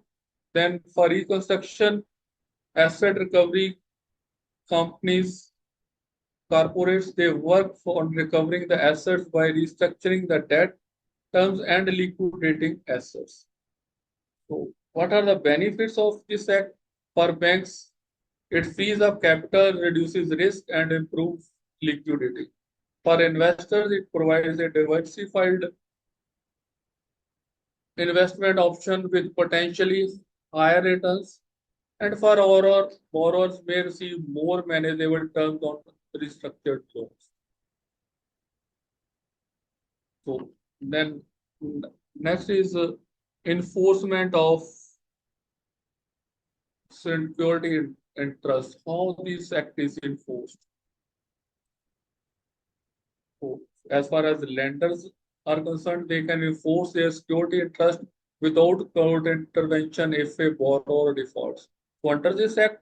then for reconstruction, asset recovery companies, corporates, they work on recovering the assets by restructuring the debt terms and liquidating assets. So what are the benefits of this act for banks? It frees up capital, reduces risk, and improves liquidity. For investors, it provides a diversified investment option with potentially higher returns. And for our borrowers may receive more manageable terms on restructured loans. So then next is enforcement of security and trust. How this act is enforced. So as far as lenders are concerned, they can enforce their security and trust without court intervention if a borrower defaults. So under this act,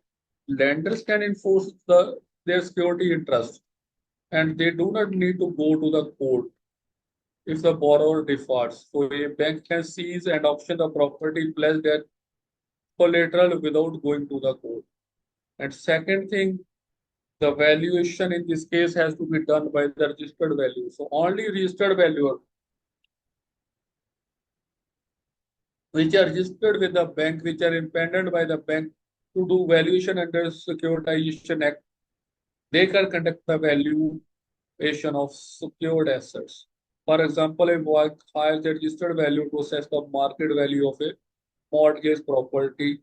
lenders can enforce their security and trust, and they do not need to go to the court if the borrower defaults. So a bank can seize and auction the property pledged as collateral without going to the court. And second thing, the valuation in this case has to be done by the registered valuer. So only registered valuer which are registered with the bank, which are independent by the bank to do valuation under Securitization Act, they can conduct the valuation of secured assets. For example, a bank hires a registered value to assess the market value of a mortgage property,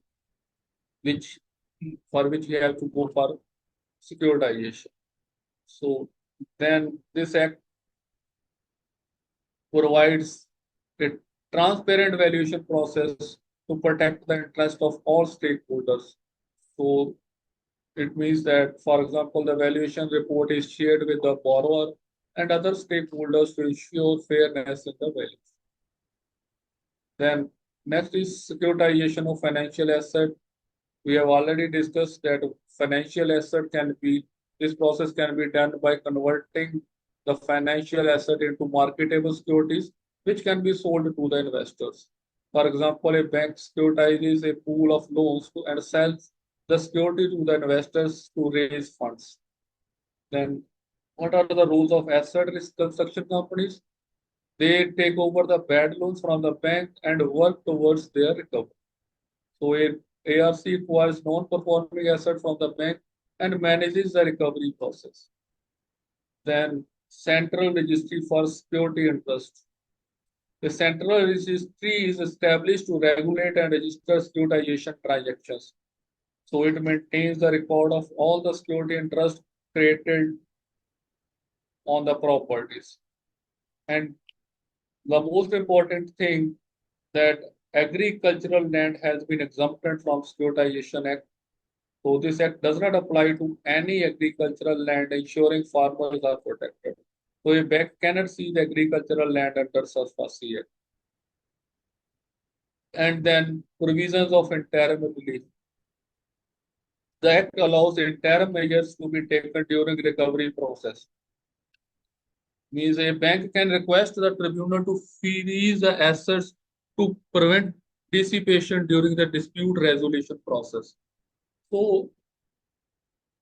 for which we have to go for securitization. So then this act provides a transparent valuation process to protect the interest of all stakeholders. So it means that, for example, the valuation report is shared with the borrower and other stakeholders to ensure fairness in the values. Then next is securitization of financial asset. We have already discussed that financial asset this process can be done by converting the financial asset into marketable securities, which can be sold to the investors. For example, a bank securitizes a pool of loans and sells the security to the investors to raise funds. Then what are the rules of asset reconstruction companies? They take over the bad loans from the bank and work towards their recovery. So ARC acquires non-performing assets from the bank and manages the recovery process. Then Central Registry for Security and Trust. The Central Registry is established to regulate and register securitization transactions. So it maintains the record of all the security and trust created on the properties. And the most important thing, that agricultural land has been exempted from Securitization Act. So this act does not apply to any agricultural land, ensuring farmers are protected. So a bank cannot seize agricultural land under SARFAESI Act. And then provisions of interim relief. The Act allows interim measures to be taken during recovery process. Means a bank can request the tribunal to freeze the assets to prevent dissipation during the dispute resolution process. So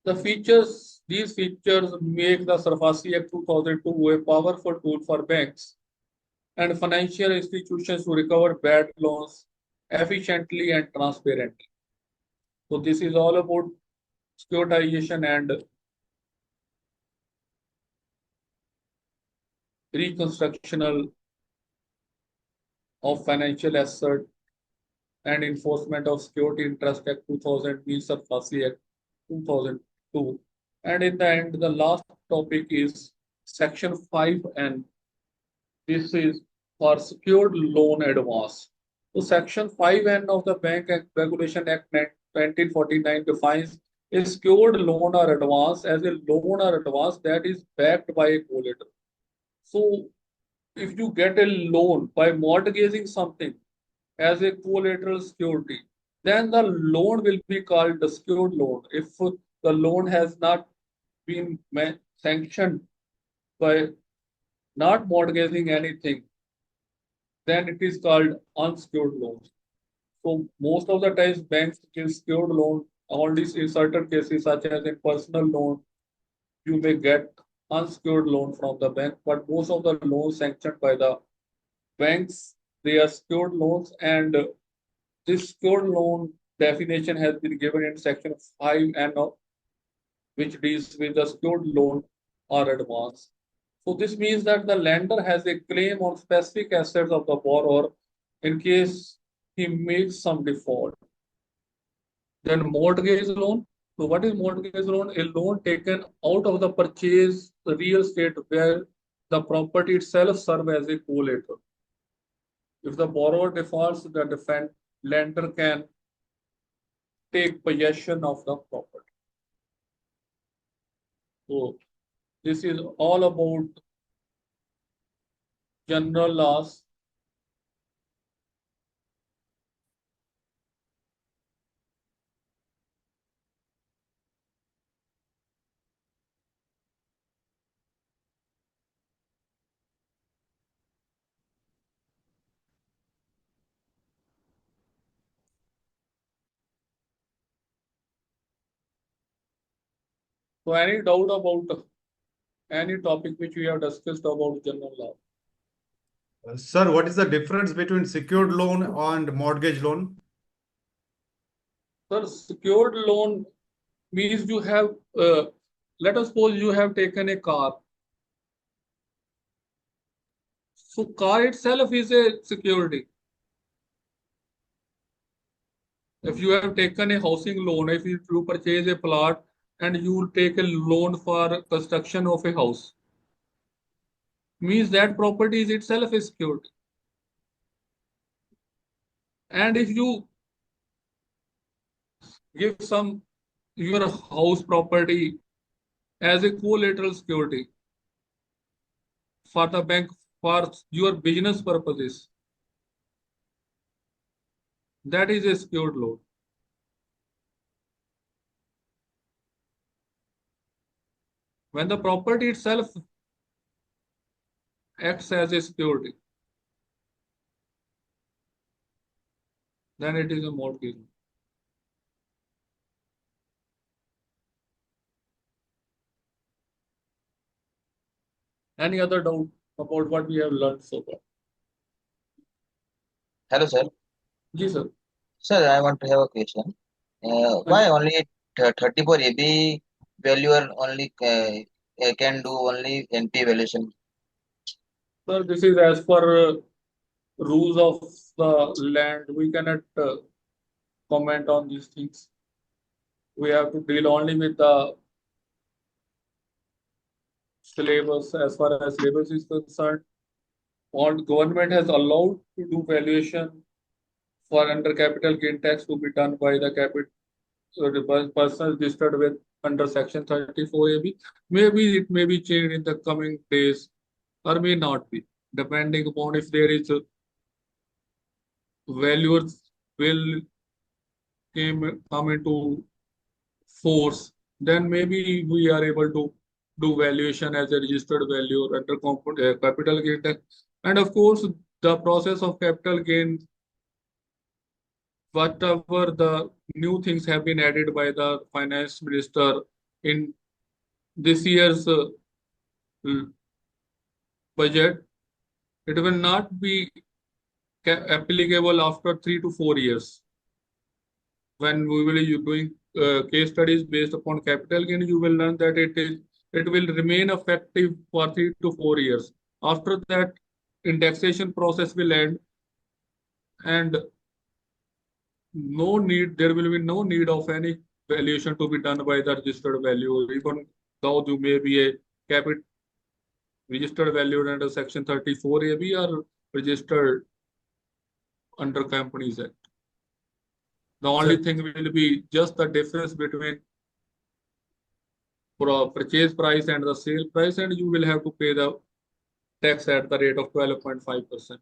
these features make the SARFAESI Act 2002 a powerful tool for banks and financial institutions to recover bad loans efficiently and transparently. So this is all about securitization and reconstructional of financial asset and enforcement of Security Interest Act 2000 means SARFAESI Act 2002. And in the end, the last topic is Section 5N. This is for secured loan advance. So Section 5N of the Bank Regulation Act 1949 defines a secured loan or advance as a loan or advance that is backed by a collateral. So if you get a loan by mortgaging something as a collateral security, then the loan will be called the secured loan. If the loan has not been sanctioned by not mortgaging anything, then it is called unsecured loans. So most of the times banks give secured loan only in certain cases, such as in personal loan, you may get unsecured loan from the bank, but most of the loans sanctioned by the banks, they are secured loans, and this secured loan definition has been given in Section 5N, which deals with the secured loan or advance. So this means that the lender has a claim on specific assets of the borrower in case he makes some default. Then mortgage loan. So what is mortgage loan? A loan taken out of the purchase real estate where the property itself serves as a collateral. If the borrower defaults, the lender can take possession of the property. So this is all about general laws. So any doubt about any topic which we have discussed about general law? Sir, what is the difference between secured loan and mortgage loan? Sir, secured loan means you have, let us suppose you have taken a car. So car itself is a security. If you have taken a housing loan, if you purchase a plot and you take a loan for construction of a house, means that property is itself a security. And if you give some your house property as a collateral security for the bank for your business purposes, that is a secured loan. When the property itself acts as a security, then it is a mortgage. Any other doubt about what we have learned so far? Hello, sir. Yes, sir. Sir, I want to have a question. Why only 34 AB valuer only can do only NP valuation? Sir, this is as per rules of the land. We cannot comment on these things. We have to deal only with the syllabus. As far as syllabus is concerned, all government has allowed to do valuation for under capital gain tax to be done by the person registered with under Section 34 AB. Maybe it may be changed in the coming days or may not be, depending upon if there is valuers will come into force, then maybe we are able to do valuation as a registered value under capital gain tax. And of course, the process of capital gain, whatever the new things have been added by the finance minister in this year's budget, it will not be applicable after 3 to 4 years. When we will be doing case studies based upon capital gain, you will learn that it will remain effective for 3 to 4 years. After that, indexation process will end, and there will be no need of any valuation to be done by the registered value, even though you may be a registered value under Section 34 AB or registered under Companies Act. The only thing will be just the difference between purchase price and the sale price, and you will have to pay the tax at the rate of 12.5%.